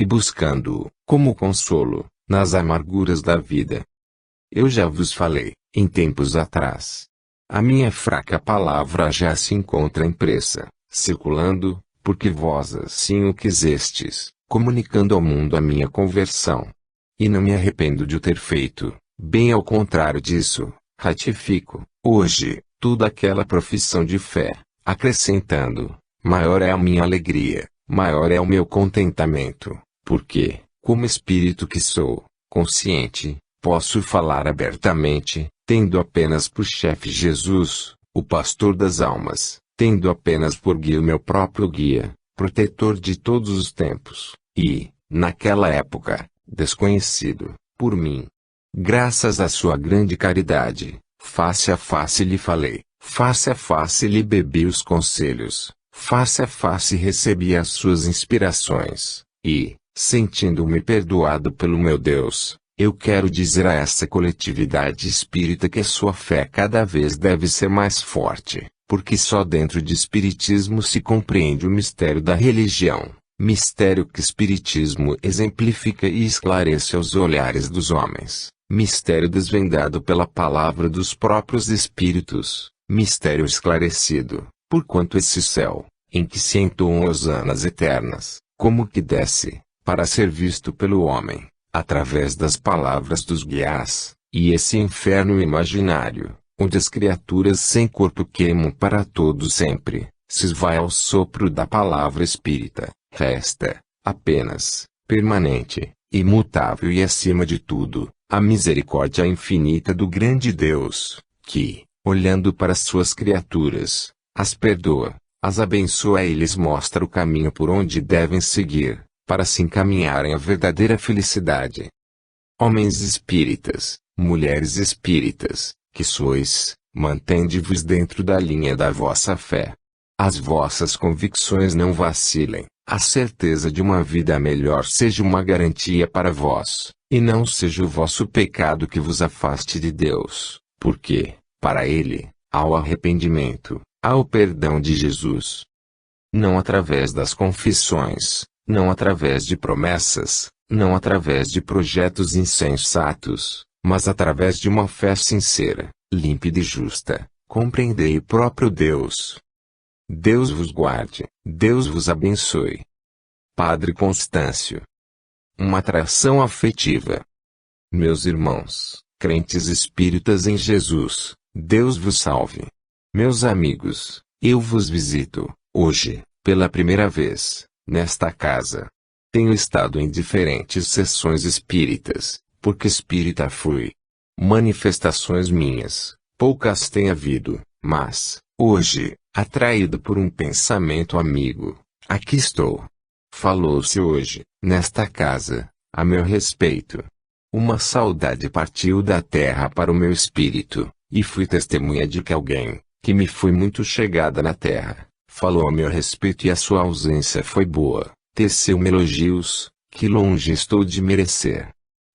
e buscando-o, como consolo, nas amarguras da vida. Eu já vos falei, em tempos atrás. A minha fraca palavra já se encontra impressa, circulando, porque vós assim o quisestes, comunicando ao mundo a minha conversão. E não me arrependo de o ter feito, bem ao contrário disso, ratifico, hoje, toda aquela profissão de fé, acrescentando, maior é a minha alegria, maior é o meu contentamento, porque, como espírito que sou, consciente, posso falar abertamente, tendo apenas por chefe Jesus, o pastor das almas, tendo apenas por guia o meu próprio guia, protetor de todos os tempos, e, naquela época, desconhecido, por mim. Graças à sua grande caridade, face a face lhe falei, face a face lhe bebi os conselhos, face a face recebi as suas inspirações, e, sentindo-me perdoado pelo meu Deus, eu quero dizer a essa coletividade espírita que a sua fé cada vez deve ser mais forte, porque só dentro de espiritismo se compreende o mistério da religião, mistério que espiritismo exemplifica e esclarece aos olhares dos homens, mistério desvendado pela palavra dos próprios espíritos, mistério esclarecido, porquanto esse céu, em que se entoam hosanas eternas, como que desce, para ser visto pelo homem, através das palavras dos guias, e esse inferno imaginário, onde as criaturas sem corpo queimam para todo sempre, se esvai ao sopro da palavra espírita, resta, apenas, permanente, imutável e acima de tudo, a misericórdia infinita do grande Deus, que, olhando para suas criaturas, as perdoa, as abençoa e lhes mostra o caminho por onde devem seguir, para se encaminharem à verdadeira felicidade. Homens espíritas, mulheres espíritas, que sois, mantende-vos dentro da linha da vossa fé. As vossas convicções não vacilem, a certeza de uma vida melhor seja uma garantia para vós, e não seja o vosso pecado que vos afaste de Deus, porque, para Ele, há o arrependimento, há o perdão de Jesus. Não através das confissões, não através de promessas, não através de projetos insensatos, mas através de uma fé sincera, límpida e justa, compreendei o próprio Deus. Deus vos guarde, Deus vos abençoe. Padre Constâncio. Uma atração afetiva. Meus irmãos, crentes espíritas em Jesus, Deus vos salve. Meus amigos, eu vos visito, hoje, pela primeira vez, nesta casa. Tenho estado em diferentes sessões espíritas, porque espírita fui. Manifestações minhas, poucas têm havido, mas, hoje, atraído por um pensamento amigo, aqui estou. Falou-se hoje, nesta casa, a meu respeito. Uma saudade partiu da terra para o meu espírito, e fui testemunha de que alguém, que me foi muito chegada na terra, falou a meu respeito e a sua ausência foi boa, teceu-me elogios, que longe estou de merecer.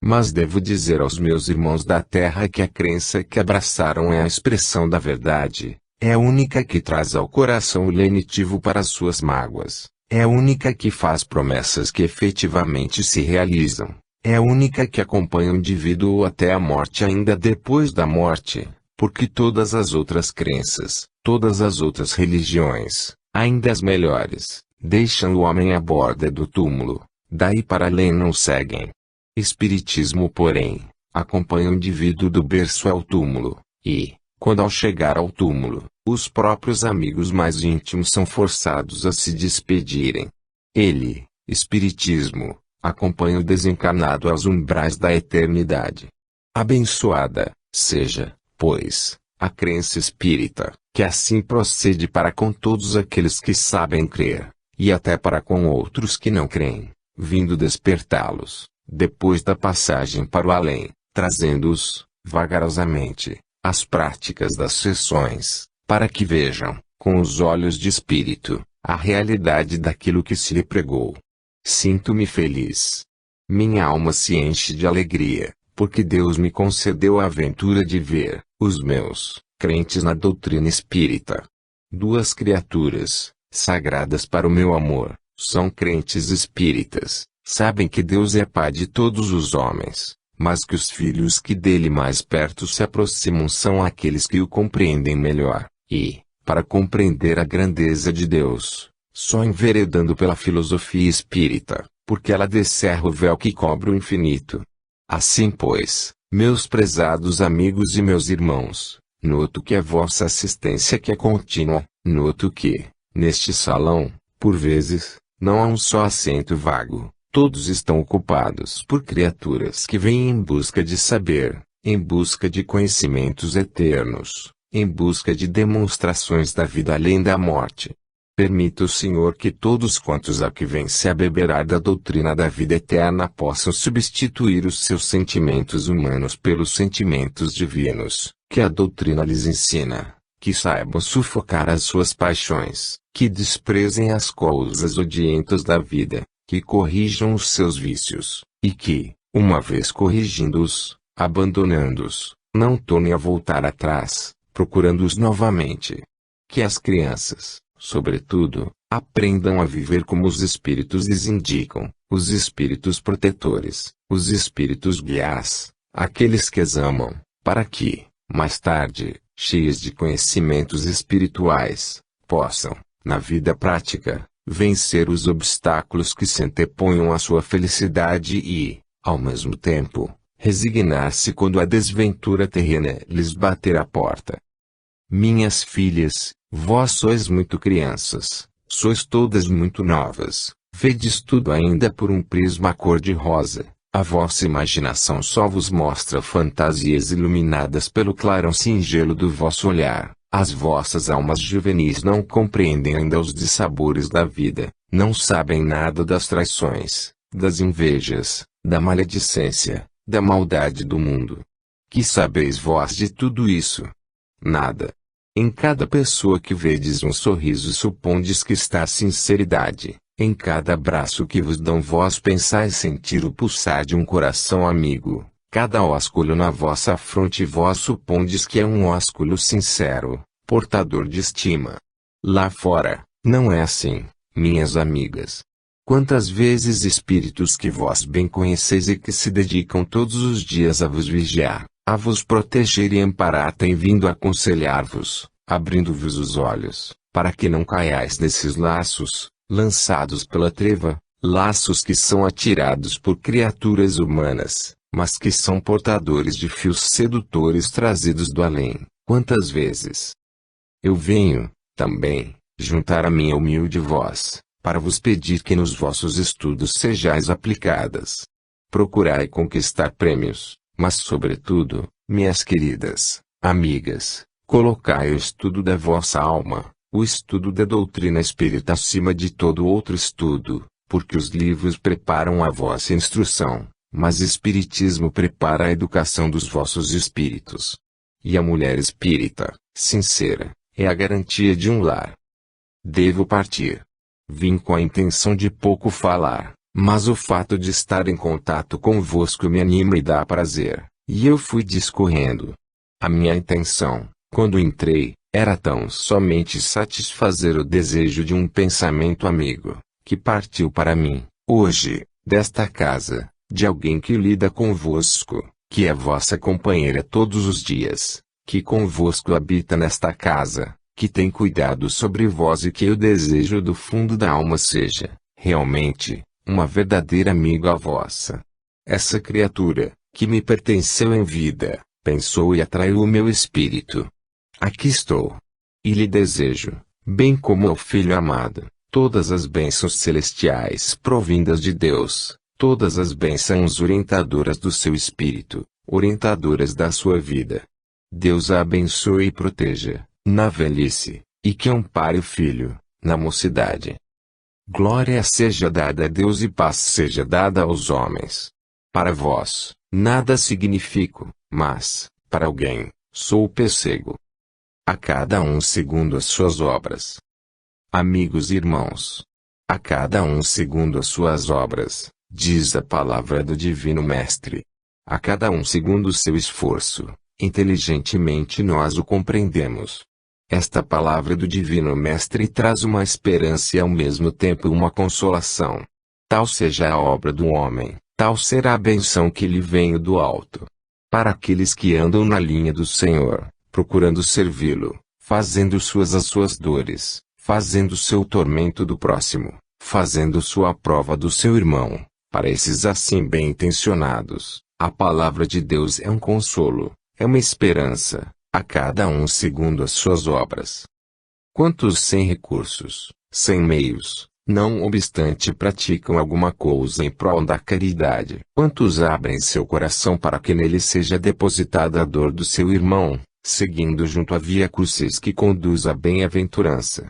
Mas devo dizer aos meus irmãos da terra que a crença que abraçaram é a expressão da verdade, é a única que traz ao coração o lenitivo para as suas mágoas, é a única que faz promessas que efetivamente se realizam, é a única que acompanha o indivíduo até a morte e ainda depois da morte, porque todas as outras crenças, todas as outras religiões, ainda as melhores, deixam o homem à borda do túmulo, daí para além não seguem. Espiritismo, porém, acompanha o indivíduo do berço ao túmulo, e, quando ao chegar ao túmulo, os próprios amigos mais íntimos são forçados a se despedirem. Ele, Espiritismo, acompanha o desencarnado aos umbrais da eternidade. Abençoada seja, pois, a crença espírita, que assim procede para com todos aqueles que sabem crer, e até para com outros que não creem, vindo despertá-los, depois da passagem para o além, trazendo-os, vagarosamente, às práticas das sessões, para que vejam, com os olhos de espírito, a realidade daquilo que se lhe pregou. Sinto-me feliz. Minha alma se enche de alegria, porque Deus me concedeu a aventura de ver, os meus, crentes na doutrina espírita. Duas criaturas, sagradas para o meu amor, são crentes espíritas, Sabem que Deus é Pai de todos os homens, mas que os filhos que dele mais perto se aproximam são aqueles que o compreendem melhor, e, para compreender a grandeza de Deus, só enveredando pela filosofia espírita, porque ela descerra o véu que cobre o infinito. Assim pois, meus prezados amigos e meus irmãos, noto que a vossa assistência que é contínua, noto que, neste salão, por vezes, não há um só assento vago, todos estão ocupados por criaturas que vêm em busca de saber, em busca de conhecimentos eternos, em busca de demonstrações da vida além da morte. Permita o Senhor que todos quantos aqui vêm se abeberar da doutrina da vida eterna possam substituir os seus sentimentos humanos pelos sentimentos divinos, que a doutrina lhes ensina, que saibam sufocar as suas paixões, que desprezem as coisas odientas da vida, que corrijam os seus vícios, e que, uma vez corrigindo-os, abandonando-os, não tornem a voltar atrás, procurando-os novamente. Que as crianças, sobretudo, aprendam a viver como os espíritos lhes indicam, os espíritos protetores, os espíritos guias, aqueles que as amam, para que, mais tarde, cheias de conhecimentos espirituais, possam, na vida prática, vencer os obstáculos que se anteponham à sua felicidade e, ao mesmo tempo, resignar-se quando a desventura terrena lhes bater à porta. Minhas filhas, vós sois muito crianças, sois todas muito novas, vedes tudo ainda por um prisma cor-de-rosa, a vossa imaginação só vos mostra fantasias iluminadas pelo clarão singelo do vosso olhar, as vossas almas juvenis não compreendem ainda os dissabores da vida, não sabem nada das traições, das invejas, da maledicência, da maldade do mundo. Que sabeis vós de tudo isso? Nada. Em cada pessoa que vedes um sorriso supondes que está sinceridade, em cada abraço que vos dão vós pensais sentir o pulsar de um coração amigo, cada ósculo na vossa fronte vós supondes que é um ósculo sincero, portador de estima. Lá fora, não é assim, minhas amigas. Quantas vezes espíritos que vós bem conheceis e que se dedicam todos os dias a vos vigiar, a vos proteger e amparar têm vindo aconselhar-vos, abrindo-vos os olhos, para que não caiais nesses laços, lançados pela treva, laços que são atirados por criaturas humanas, mas que são portadores de fios sedutores trazidos do além. Quantas vezes eu venho, também, juntar a minha humilde voz, para vos pedir que nos vossos estudos sejais aplicadas. Procurai conquistar prêmios, mas sobretudo, minhas queridas amigas, colocai o estudo da vossa alma, o estudo da doutrina espírita acima de todo outro estudo, porque os livros preparam a vossa instrução, mas espiritismo prepara a educação dos vossos espíritos. E a mulher espírita, sincera, é a garantia de um lar. Devo partir. Vim com a intenção de pouco falar, mas o fato de estar em contato convosco me anima e dá prazer, e eu fui discorrendo. A minha intenção, quando entrei, era tão somente satisfazer o desejo de um pensamento amigo, que partiu para mim, hoje, desta casa, de alguém que lida convosco, que é vossa companheira todos os dias, que convosco habita nesta casa, que tem cuidado sobre vós e que eu desejo do fundo da alma seja, realmente, uma verdadeira amiga vossa. Essa criatura, que me pertenceu em vida, pensou e atraiu o meu espírito. Aqui estou. E lhe desejo, bem como ao Filho amado, todas as bênçãos celestiais provindas de Deus, todas as bênçãos orientadoras do seu espírito, orientadoras da sua vida. Deus a abençoe e proteja, na velhice, e que ampare o filho, na mocidade. Glória seja dada a Deus e paz seja dada aos homens. Para vós, nada significo, mas, para alguém, sou pêssego. A cada um segundo as suas obras. Amigos e irmãos, a cada um segundo as suas obras, diz a palavra do Divino Mestre. A cada um segundo o seu esforço, inteligentemente nós o compreendemos. Esta palavra do Divino Mestre traz uma esperança e ao mesmo tempo uma consolação. Tal seja a obra do homem, tal será a bênção que lhe vem do alto. Para aqueles que andam na linha do Senhor, procurando servi-lo, fazendo suas as suas dores, fazendo seu tormento do próximo, fazendo sua prova do seu irmão, para esses assim bem intencionados, a palavra de Deus é um consolo, é uma esperança, a cada um segundo as suas obras. Quantos sem recursos, sem meios, não obstante praticam alguma coisa em prol da caridade? Quantos abrem seu coração para que nele seja depositada a dor do seu irmão, seguindo junto a via crucis que conduz à bem-aventurança?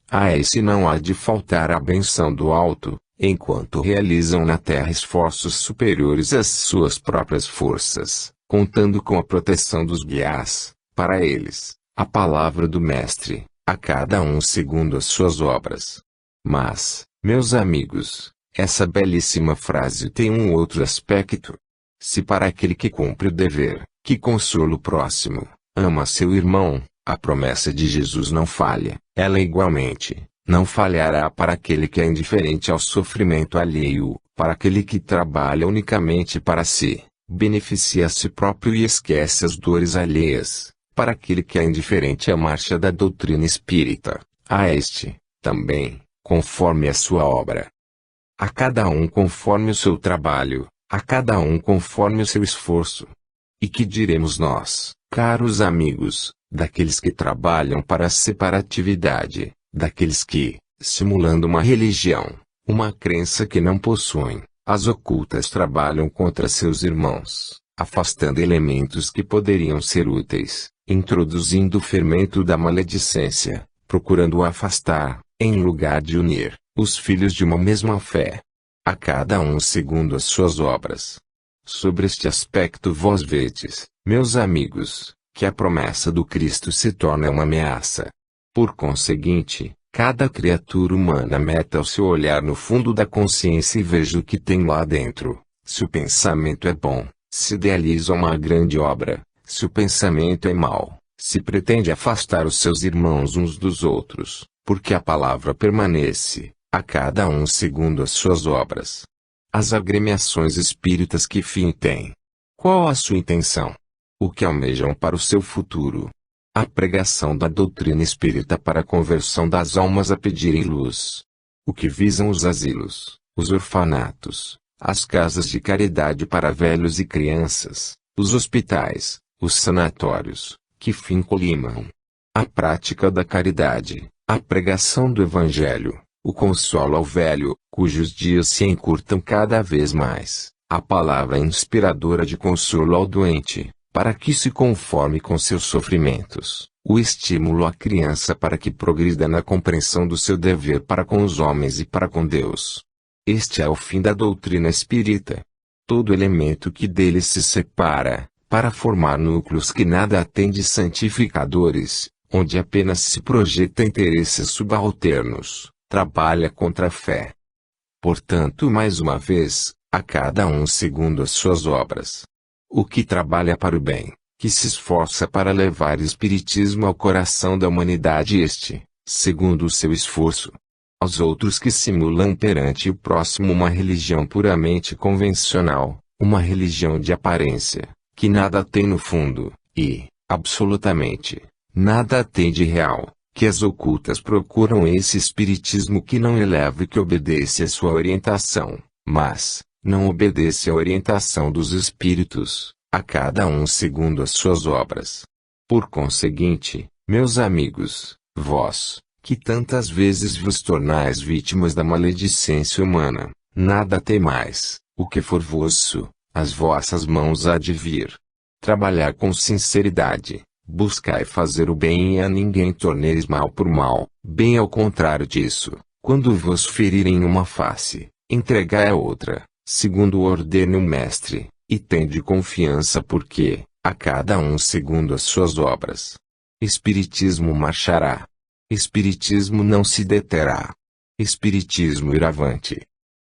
A esse não há de faltar a benção do alto, enquanto realizam na terra esforços superiores às suas próprias forças, contando com a proteção dos guias, para eles, a palavra do Mestre, a cada um segundo as suas obras. Mas, meus amigos, essa belíssima frase tem um outro aspecto. Se para aquele que cumpre o dever, que consola o próximo, ama seu irmão, a promessa de Jesus não falha, ela igualmente não falhará para aquele que é indiferente ao sofrimento alheio, para aquele que trabalha unicamente para si, beneficia a si próprio e esquece as dores alheias, para aquele que é indiferente à marcha da doutrina espírita, a este, também, conforme a sua obra. A cada um conforme o seu trabalho, a cada um conforme o seu esforço. E que diremos nós, caros amigos, daqueles que trabalham para a separatividade, daqueles que, simulando uma religião, uma crença que não possuem, as ocultas trabalham contra seus irmãos, afastando elementos que poderiam ser úteis, introduzindo o fermento da maledicência, procurando afastar, em lugar de unir, os filhos de uma mesma fé. A cada um segundo as suas obras. Sobre este aspecto vós vedes, meus amigos, que a promessa do Cristo se torna uma ameaça. Por conseguinte, cada criatura humana meta o seu olhar no fundo da consciência e veja o que tem lá dentro. Se o pensamento é bom, se idealiza uma grande obra, se o pensamento é mau, se pretende afastar os seus irmãos uns dos outros, porque a palavra permanece, a cada um segundo as suas obras. As agremiações espíritas que fim têm? Qual a sua intenção? O que almejam para o seu futuro? A pregação da doutrina espírita para a conversão das almas a pedirem luz. O que visam os asilos, os orfanatos, as casas de caridade para velhos e crianças, os hospitais, os sanatórios, que fim colimam? A prática da caridade, a pregação do Evangelho, o consolo ao velho, cujos dias se encurtam cada vez mais, a palavra inspiradora de consolo ao doente, para que se conforme com seus sofrimentos, o estímulo à criança para que progrida na compreensão do seu dever para com os homens e para com Deus. Este é o fim da doutrina espírita. Todo elemento que dele se separa, para formar núcleos que nada têm de santificadores, onde apenas se projeta interesses subalternos, trabalha contra a fé. Portanto, mais uma vez, a cada um segundo as suas obras. O que trabalha para o bem, que se esforça para levar espiritismo ao coração da humanidade este, segundo o seu esforço. Aos outros que simulam perante o próximo uma religião puramente convencional, uma religião de aparência, que nada tem no fundo, e, absolutamente, nada tem de real, que as ocultas procuram esse espiritismo que não eleva e que obedece à sua orientação, mas não obedece à orientação dos espíritos, a cada um segundo as suas obras. Por conseguinte, meus amigos, vós, que tantas vezes vos tornais vítimas da maledicência humana, nada temais, o que for vosso, as vossas mãos há de vir. Trabalhar com sinceridade, buscai fazer o bem e a ninguém torneis mal por mal, bem ao contrário disso, quando vos ferirem uma face, entregai a outra, segundo ordena o Mestre, e tende confiança porque, a cada um segundo as suas obras. Espiritismo marchará. Espiritismo não se deterá. Espiritismo irá avante.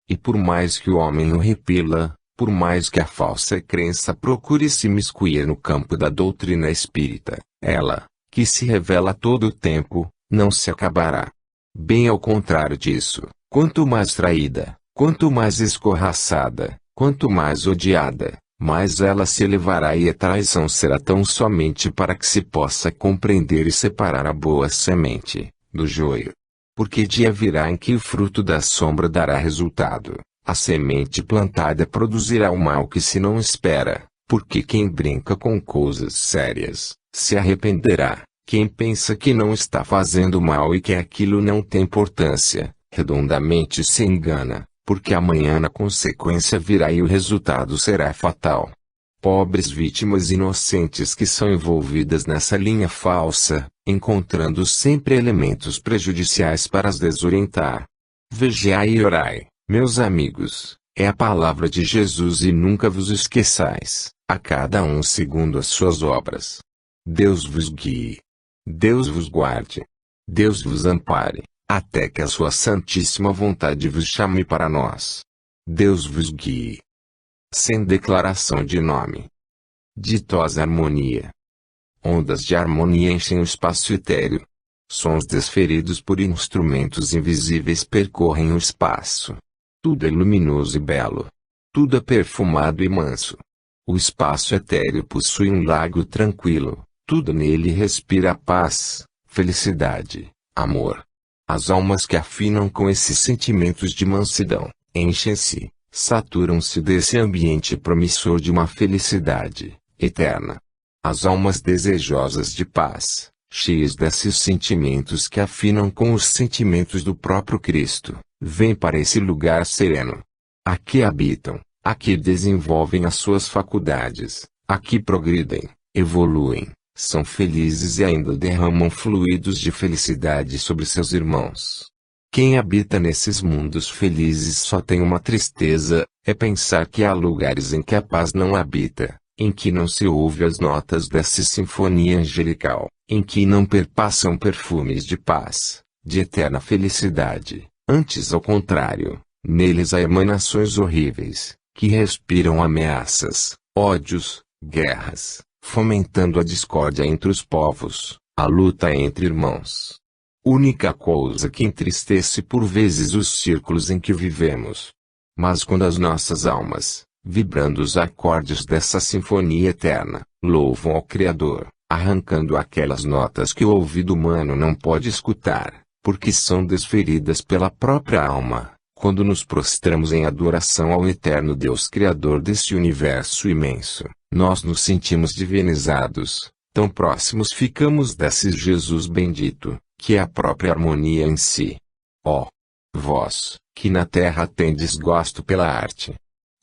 E por mais que o homem o repela, por mais que a falsa crença procure se miscuir no campo da doutrina espírita, ela, que se revela a todo o tempo, não se acabará. Bem ao contrário disso, quanto mais traída, Quanto mais escorraçada, quanto mais odiada, mais ela se elevará e a traição será tão somente para que se possa compreender e separar a boa semente do joio. Porque dia virá em que o fruto da sombra dará resultado, a semente plantada produzirá o mal que se não espera, porque quem brinca com coisas sérias, se arrependerá, quem pensa que não está fazendo mal e que aquilo não tem importância, redondamente se engana, porque amanhã na consequência virá e o resultado será fatal. Pobres vítimas inocentes que são envolvidas nessa linha falsa, encontrando sempre elementos prejudiciais para as desorientar. Vigiai e orai, meus amigos, é a palavra de Jesus e nunca vos esqueçais, a cada um segundo as suas obras. Deus vos guie. Deus vos guarde. Deus vos ampare, até que a sua santíssima vontade vos chame para nós. Deus vos guie. Sem declaração de nome. Ditosa harmonia. Ondas de harmonia enchem o espaço etéreo. Sons desferidos por instrumentos invisíveis percorrem o espaço. Tudo é luminoso e belo. Tudo é perfumado e manso. O espaço etéreo possui um lago tranquilo. Tudo nele respira paz, felicidade, amor. As almas que afinam com esses sentimentos de mansidão, enchem-se, saturam-se desse ambiente promissor de uma felicidade eterna. As almas desejosas de paz, cheias desses sentimentos que afinam com os sentimentos do próprio Cristo, vêm para esse lugar sereno. Aqui habitam, aqui desenvolvem as suas faculdades, aqui progridem, evoluem, são felizes e ainda derramam fluidos de felicidade sobre seus irmãos. Quem habita nesses mundos felizes só tem uma tristeza, é pensar que há lugares em que a paz não habita, em que não se ouve as notas dessa sinfonia angelical, em que não perpassam perfumes de paz, de eterna felicidade. Antes, ao contrário, neles há emanações horríveis, que respiram ameaças, ódios, guerras, fomentando a discórdia entre os povos, a luta entre irmãos. Única coisa que entristece por vezes os círculos em que vivemos. Mas quando as nossas almas, vibrando os acordes dessa sinfonia eterna, louvam ao Criador, arrancando aquelas notas que o ouvido humano não pode escutar, porque são desferidas pela própria alma, quando nos prostramos em adoração ao eterno Deus Criador desse universo imenso, nós nos sentimos divinizados, tão próximos ficamos desse Jesus bendito, que é a própria harmonia em si. Ó! Vós, que na terra tendes gosto pela arte.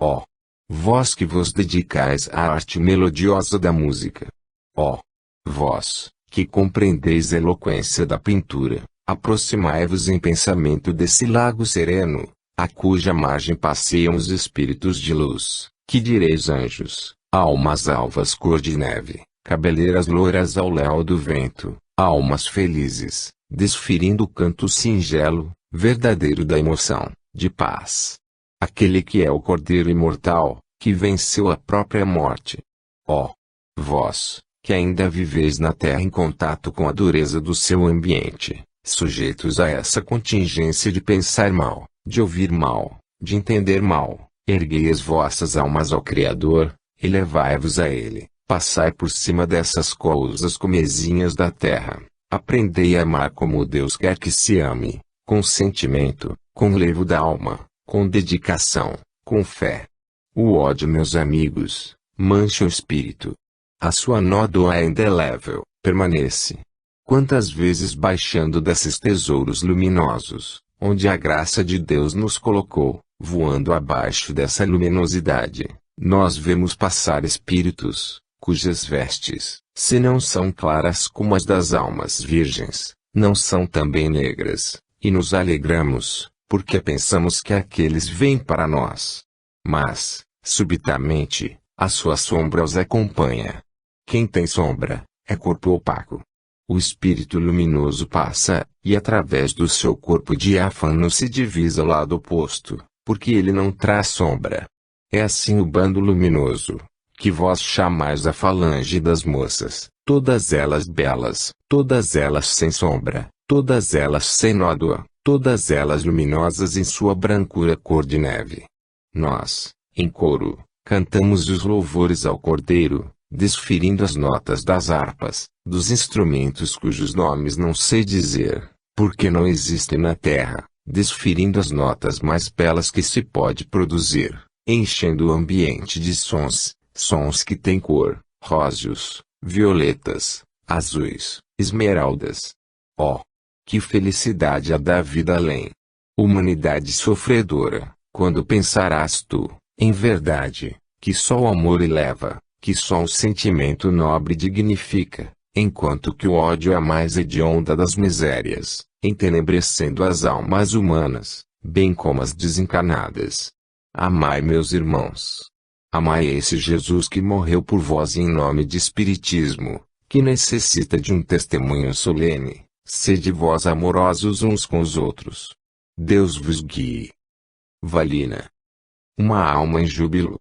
Ó! Vós que vos dedicais à arte melodiosa da música. Ó! Vós, que compreendeis a eloquência da pintura, aproximai-vos em pensamento desse lago sereno, a cuja margem passeiam os espíritos de luz, que direis anjos, almas alvas cor de neve, cabeleiras louras ao léu do vento, almas felizes, desferindo o canto singelo, verdadeiro da emoção, de paz. Aquele que é o Cordeiro imortal, que venceu a própria morte. Ó! Vós, que ainda viveis na terra em contato com a dureza do seu ambiente, sujeitos a essa contingência de pensar mal, de ouvir mal, de entender mal, erguei as vossas almas ao Criador, elevai-vos a Ele, passai por cima dessas coisas comezinhas da terra, aprendei a amar como Deus quer que se ame, com sentimento, com levo da alma, com dedicação, com fé. O ódio, meus amigos, mancha o espírito. A sua nódoa é indelével, permanece. Quantas vezes baixando desses tesouros luminosos, onde a graça de Deus nos colocou, voando abaixo dessa luminosidade, nós vemos passar espíritos, cujas vestes, se não são claras como as das almas virgens, não são também negras, e nos alegramos, porque pensamos que aqueles vêm para nós. Mas, subitamente, a sua sombra os acompanha. Quem tem sombra, é corpo opaco. O espírito luminoso passa, e através do seu corpo diáfano se divisa ao lado oposto, porque ele não traz sombra. É assim o bando luminoso, que vós chamais a falange das moças, todas elas belas, todas elas sem sombra, todas elas sem nódoa, todas elas luminosas em sua brancura cor de neve. Nós, em coro, cantamos os louvores ao Cordeiro, desferindo as notas das harpas, dos instrumentos cujos nomes não sei dizer, porque não existem na terra, desferindo as notas mais belas que se pode produzir, enchendo o ambiente de sons, sons que têm cor, róseos, violetas, azuis, esmeraldas. Oh, que felicidade a da vida além! Humanidade sofredora, quando pensarás tu, em verdade, que só o amor eleva, que só o sentimento nobre dignifica, enquanto que o ódio é a mais hedionda das misérias, entenebrecendo as almas humanas, bem como as desencarnadas. Amai meus irmãos. Amai esse Jesus que morreu por vós em nome de Espiritismo, que necessita de um testemunho solene. Sede vós amorosos uns com os outros. Deus vos guie. Valina. Uma alma em júbilo.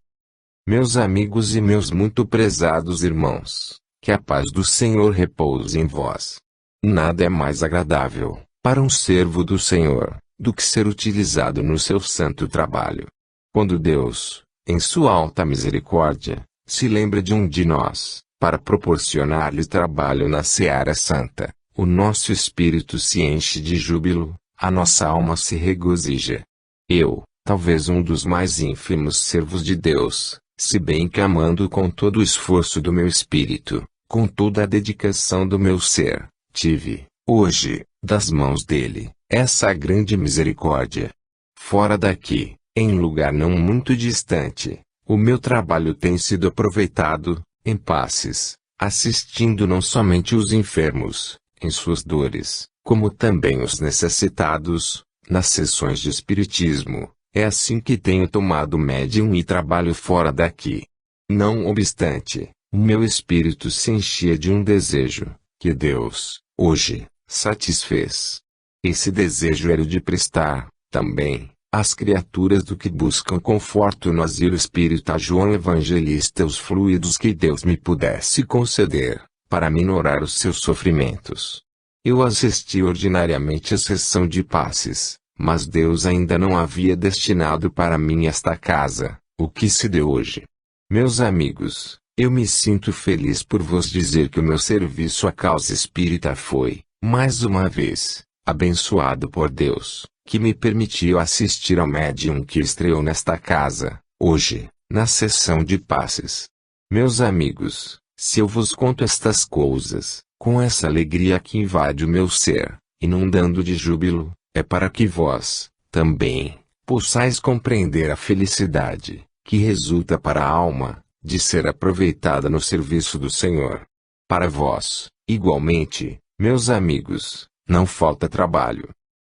Meus amigos e meus muito prezados irmãos, que a paz do Senhor repouse em vós. Nada é mais agradável, para um servo do Senhor, do que ser utilizado no seu santo trabalho. Quando Deus, em sua alta misericórdia, se lembra de um de nós, para proporcionar-lhe trabalho na seara santa, o nosso espírito se enche de júbilo, a nossa alma se regozija. Eu, talvez um dos mais ínfimos servos de Deus, se bem que amando com todo o esforço do meu espírito, com toda a dedicação do meu ser, tive, hoje, das mãos dele, essa grande misericórdia. Fora daqui, em lugar não muito distante, o meu trabalho tem sido aproveitado, em passes, assistindo não somente os enfermos, em suas dores, como também os necessitados, nas sessões de espiritismo. É assim que tenho tomado médium e trabalho fora daqui. Não obstante, o meu espírito se enchia de um desejo, que Deus, hoje, satisfez. Esse desejo era o de prestar, também, às criaturas do que buscam conforto no asilo espírita João Evangelista os fluidos que Deus me pudesse conceder, para minorar os seus sofrimentos. Eu assisti ordinariamente à sessão de passes, mas Deus ainda não havia destinado para mim esta casa, o que se deu hoje. Meus amigos, eu me sinto feliz por vos dizer que o meu serviço à causa espírita foi, mais uma vez, abençoado por Deus, que me permitiu assistir ao médium que estreou nesta casa, hoje, na sessão de passes. Meus amigos, se eu vos conto estas coisas, com essa alegria que invade o meu ser, inundando de júbilo, é para que vós, também, possais compreender a felicidade, que resulta para a alma, de ser aproveitada no serviço do Senhor. Para vós, igualmente, meus amigos, não falta trabalho.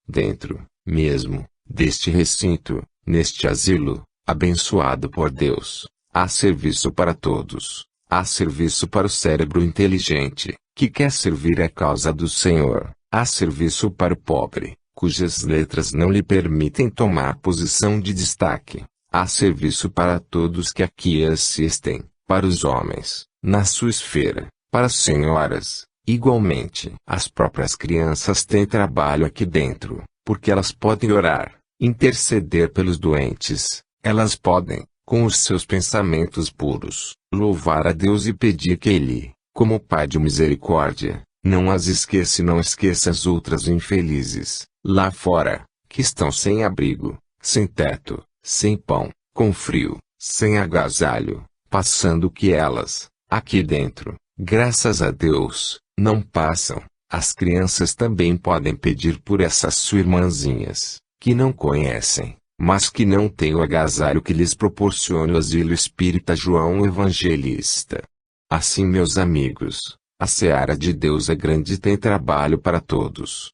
Dentro, mesmo, deste recinto, neste asilo, abençoado por Deus, há serviço para todos. Há serviço para o cérebro inteligente, que quer servir a causa do Senhor. Há serviço para o pobre, cujas letras não lhe permitem tomar posição de destaque. Há serviço para todos que aqui assistem, para os homens, na sua esfera, para as senhoras, igualmente. As próprias crianças têm trabalho aqui dentro, porque elas podem orar, interceder pelos doentes, elas podem, com os seus pensamentos puros, louvar a Deus e pedir que Ele, como Pai de misericórdia, não as esqueça e não esqueça as outras infelizes, lá fora, que estão sem abrigo, sem teto, sem pão, com frio, sem agasalho, passando o que elas, aqui dentro, graças a Deus, não passam. As crianças também podem pedir por essas suas irmãzinhas, que não conhecem, mas que não têm o agasalho que lhes proporciona o asilo espírita João Evangelista. Assim, meus amigos, a seara de Deus é grande e tem trabalho para todos.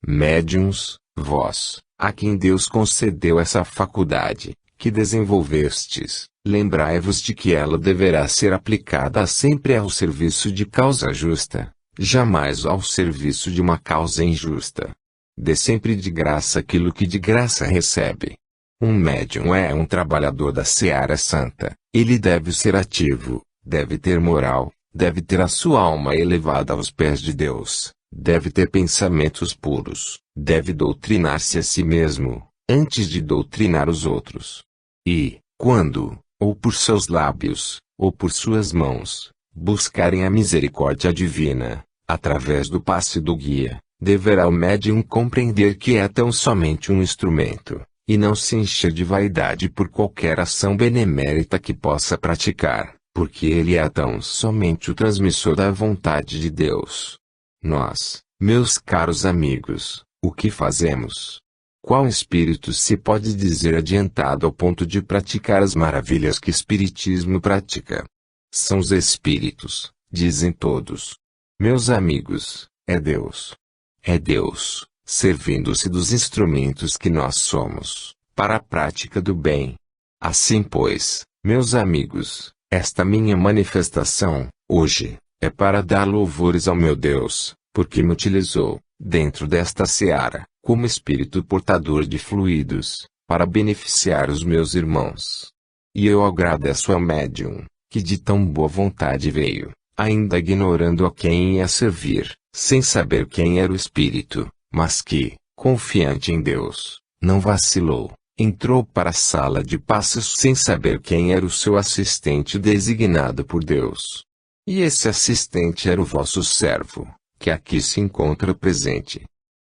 Médiuns, vós, a quem Deus concedeu essa faculdade, que desenvolvestes, lembrai-vos de que ela deverá ser aplicada sempre ao serviço de causa justa, jamais ao serviço de uma causa injusta. Dê sempre de graça aquilo que de graça recebe. Um médium é um trabalhador da seara santa, ele deve ser ativo, deve ter moral, deve ter a sua alma elevada aos pés de Deus, Deve ter pensamentos puros, deve doutrinar-se a si mesmo, antes de doutrinar os outros. E, quando, ou por seus lábios, ou por suas mãos, buscarem a misericórdia divina, através do passe do guia, deverá o médium compreender que é tão somente um instrumento, e não se encher de vaidade por qualquer ação benemérita que possa praticar, porque ele é tão somente o transmissor da vontade de Deus. Nós, meus caros amigos, o que fazemos? Qual espírito se pode dizer adiantado ao ponto de praticar as maravilhas que o Espiritismo pratica? São os espíritos, dizem todos. Meus amigos, é Deus. É Deus, servindo-se dos instrumentos que nós somos, para a prática do bem. Assim pois, meus amigos, esta minha manifestação, hoje, é para dar louvores ao meu Deus, porque me utilizou, dentro desta seara, como espírito portador de fluidos, para beneficiar os meus irmãos. E eu agradeço ao médium, que de tão boa vontade veio, ainda ignorando a quem ia servir, sem saber quem era o espírito, mas que, confiante em Deus, não vacilou, entrou para a sala de passos sem saber quem era o seu assistente designado por Deus. E esse assistente era o vosso servo, que aqui se encontra presente.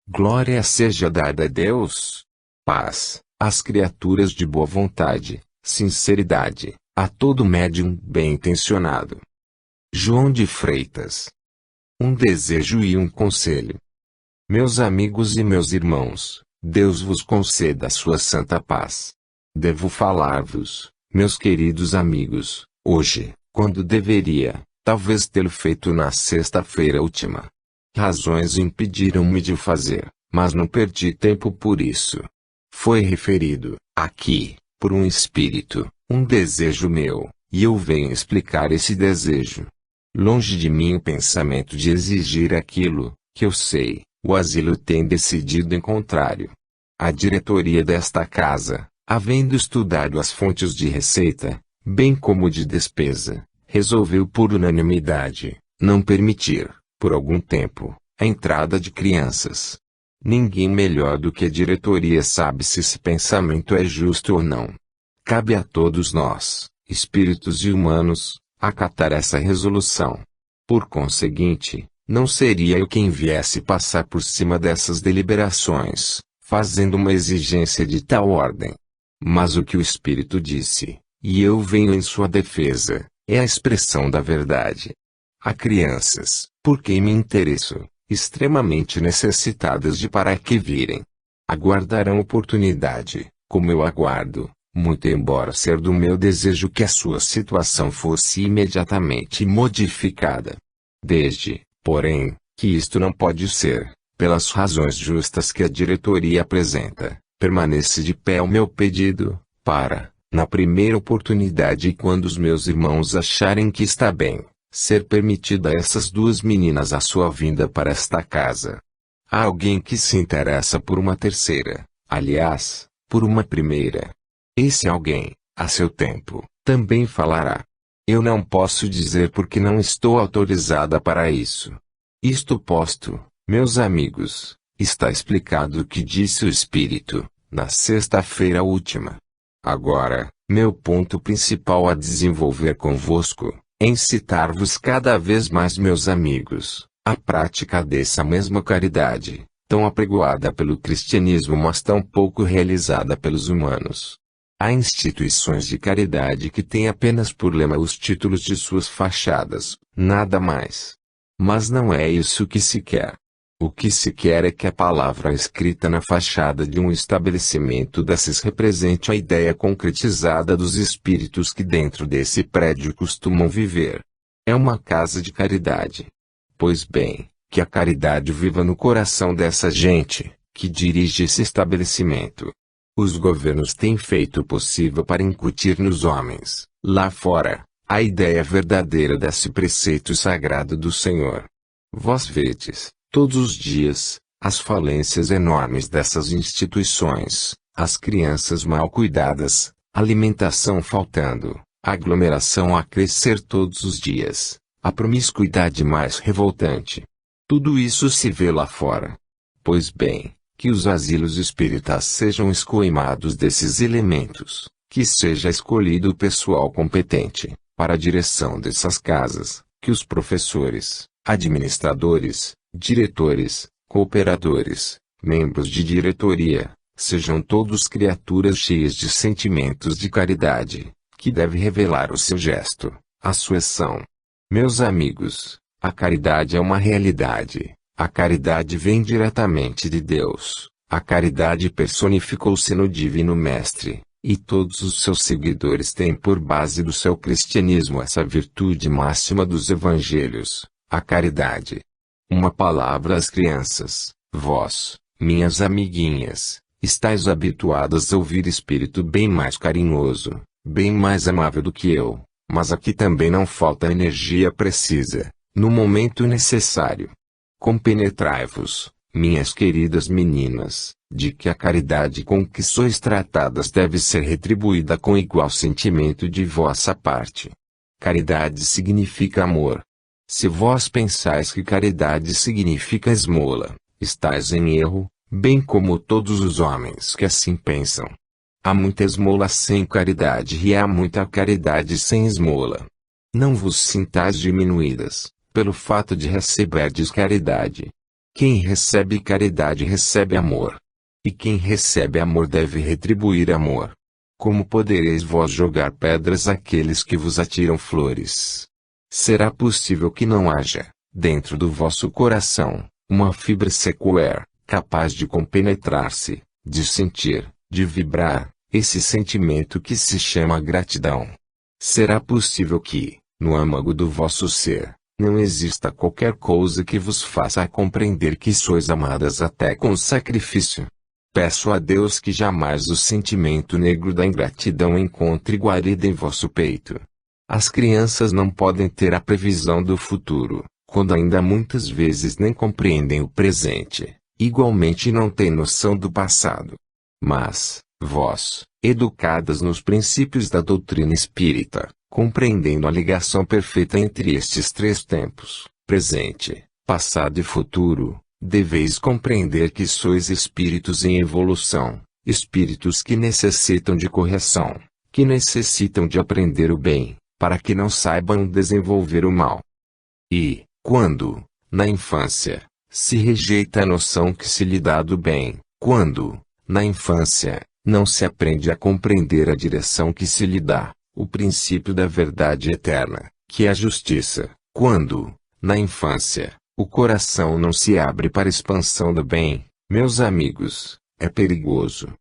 Glória seja dada a Deus. Paz, às criaturas de boa vontade, sinceridade, a todo médium bem-intencionado. João de Freitas. Um desejo e um conselho. Meus amigos e meus irmãos, Deus vos conceda a sua santa paz. Devo falar-vos, meus queridos amigos, hoje, quando deveria, talvez tê-lo feito na sexta-feira última. Razões impediram-me de o fazer, mas não perdi tempo por isso. Foi referido, aqui, por um espírito, um desejo meu, e eu venho explicar esse desejo. Longe de mim o pensamento de exigir aquilo, que eu sei, o asilo tem decidido em contrário. A diretoria desta casa, havendo estudado as fontes de receita, bem como de despesa, resolveu por unanimidade, não permitir, por algum tempo, a entrada de crianças. Ninguém melhor do que a diretoria sabe se esse pensamento é justo ou não. Cabe a todos nós, espíritos e humanos, acatar essa resolução. Por conseguinte, não seria eu quem viesse passar por cima dessas deliberações, fazendo uma exigência de tal ordem. Mas o que o Espírito disse, e eu venho em sua defesa, é a expressão da verdade. Há crianças, por quem me interesso, extremamente necessitadas de para que virem. Aguardarão oportunidade, como eu aguardo, muito embora ser do meu desejo que a sua situação fosse imediatamente modificada. Desde, porém, que isto não pode ser, pelas razões justas que a diretoria apresenta, permanece de pé o meu pedido, para, na primeira oportunidade e quando os meus irmãos acharem que está bem, ser permitida a essas duas meninas a sua vinda para esta casa. Há alguém que se interessa por uma terceira, aliás, por uma primeira. Esse alguém, a seu tempo, também falará. Eu não posso dizer porque não estou autorizada para isso. Isto posto, meus amigos, está explicado o que disse o Espírito, na sexta-feira última. Agora, meu ponto principal a desenvolver convosco, é incitar-vos cada vez mais, meus amigos, à prática dessa mesma caridade, tão apregoada pelo cristianismo mas tão pouco realizada pelos humanos. Há instituições de caridade que têm apenas por lema os títulos de suas fachadas, nada mais. Mas não é isso que se quer. O que se quer é que a palavra escrita na fachada de um estabelecimento desses represente a ideia concretizada dos espíritos que dentro desse prédio costumam viver. É uma casa de caridade. Pois bem, que a caridade viva no coração dessa gente, que dirige esse estabelecimento. Os governos têm feito o possível para incutir nos homens, lá fora, a ideia verdadeira desse preceito sagrado do Senhor. Vós vedes, todos os dias, as falências enormes dessas instituições, as crianças mal cuidadas, alimentação faltando, aglomeração a crescer todos os dias, a promiscuidade mais revoltante. Tudo isso se vê lá fora. Pois bem, que os asilos espíritas sejam escoimados desses elementos, que seja escolhido o pessoal competente para a direção dessas casas, que os professores, administradores, diretores, cooperadores, membros de diretoria, sejam todos criaturas cheias de sentimentos de caridade, que deve revelar o seu gesto, a sua ação. Meus amigos, a caridade é uma realidade. A caridade vem diretamente de Deus. A caridade personificou-se no Divino Mestre, e todos os seus seguidores têm por base do seu cristianismo essa virtude máxima dos evangelhos, a caridade. Uma palavra às crianças: vós, minhas amiguinhas, estáis habituadas a ouvir espírito bem mais carinhoso, bem mais amável do que eu, mas aqui também não falta energia precisa, no momento necessário. Compenetrai-vos, minhas queridas meninas, de que a caridade com que sois tratadas deve ser retribuída com igual sentimento de vossa parte. Caridade significa amor. Se vós pensais que caridade significa esmola, estáis em erro, bem como todos os homens que assim pensam. Há muita esmola sem caridade e há muita caridade sem esmola. Não vos sintais diminuídas pelo fato de receberdes caridade. Quem recebe caridade recebe amor. E quem recebe amor deve retribuir amor. Como podereis vós jogar pedras àqueles que vos atiram flores? Será possível que não haja, dentro do vosso coração, uma fibra sequer, capaz de compenetrar-se, de sentir, de vibrar, esse sentimento que se chama gratidão? Será possível que, no âmago do vosso ser, não exista qualquer coisa que vos faça compreender que sois amadas até com sacrifício? Peço a Deus que jamais o sentimento negro da ingratidão encontre guarida em vosso peito. As crianças não podem ter a previsão do futuro, quando ainda muitas vezes nem compreendem o presente, igualmente não têm noção do passado. Mas, vós, educadas nos princípios da doutrina espírita, compreendendo a ligação perfeita entre estes três tempos, presente, passado e futuro, deveis compreender que sois espíritos em evolução, espíritos que necessitam de correção, que necessitam de aprender o bem, para que não saibam desenvolver o mal. E, quando, na infância, se rejeita a noção que se lhe dá do bem, quando, na infância, não se aprende a compreender a direção que se lhe dá, o princípio da verdade eterna, que é a justiça, quando, na infância, o coração não se abre para a expansão do bem, meus amigos, é perigoso.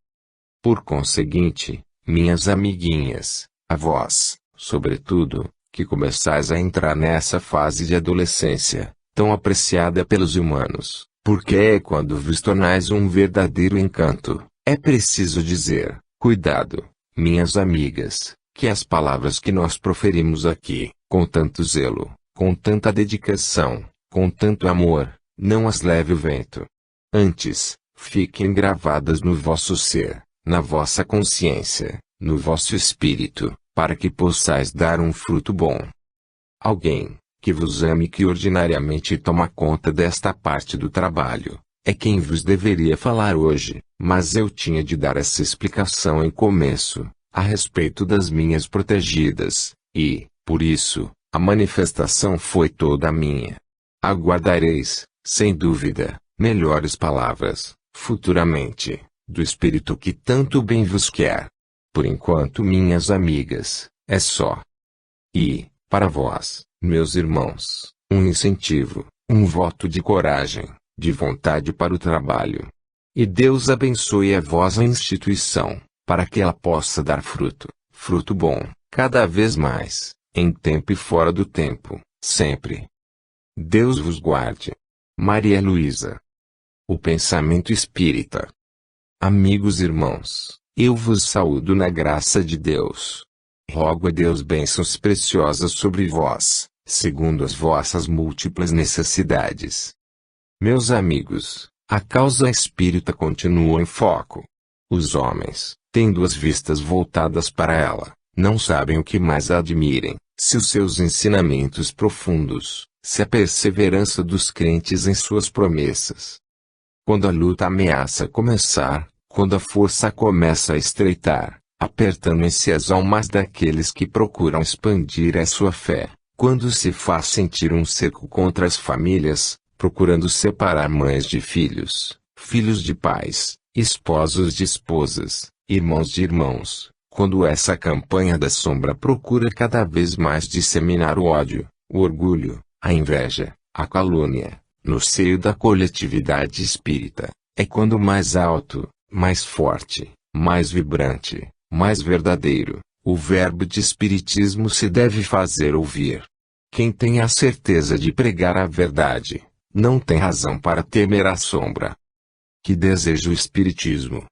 Por conseguinte, minhas amiguinhas, a vós, sobretudo, que começais a entrar nessa fase de adolescência, tão apreciada pelos humanos, porque é quando vos tornais um verdadeiro encanto, é preciso dizer, cuidado, minhas amigas, que as palavras que nós proferimos aqui, com tanto zelo, com tanta dedicação, com tanto amor, não as leve o vento. Antes, fiquem gravadas no vosso ser, na vossa consciência, no vosso espírito, para que possais dar um fruto bom. Alguém, que vos ame e que ordinariamente toma conta desta parte do trabalho, é quem vos deveria falar hoje, mas eu tinha de dar essa explicação em começo, a respeito das minhas protegidas, e, por isso, a manifestação foi toda minha. Aguardareis, sem dúvida, melhores palavras, futuramente, do Espírito que tanto bem vos quer. Por enquanto, minhas amigas, é só. E, para vós, meus irmãos, um incentivo, um voto de coragem, de vontade para o trabalho. E Deus abençoe a vossa instituição, para que ela possa dar fruto, fruto bom, cada vez mais, em tempo e fora do tempo, sempre. Deus vos guarde. Maria Luísa. O pensamento espírita. Amigos irmãos, eu vos saúdo na graça de Deus. Rogo a Deus bênçãos preciosas sobre vós, segundo as vossas múltiplas necessidades. Meus amigos, a causa espírita continua em foco. Os homens, tendo as vistas voltadas para ela, não sabem o que mais a admirem, se os seus ensinamentos profundos, se a perseverança dos crentes em suas promessas. Quando a luta ameaça começar, quando a força começa a estreitar, apertando-se as almas daqueles que procuram expandir a sua fé, quando se faz sentir um cerco contra as famílias, procurando separar mães de filhos, filhos de pais, esposos de esposas, irmãos de irmãos, quando essa campanha da sombra procura cada vez mais disseminar o ódio, o orgulho, a inveja, a calúnia, no seio da coletividade espírita, é quando mais alto, mais forte, mais vibrante, mais verdadeiro, o verbo de espiritismo se deve fazer ouvir. Quem tem a certeza de pregar a verdade, não tem razão para temer a sombra. Que deseja o espiritismo?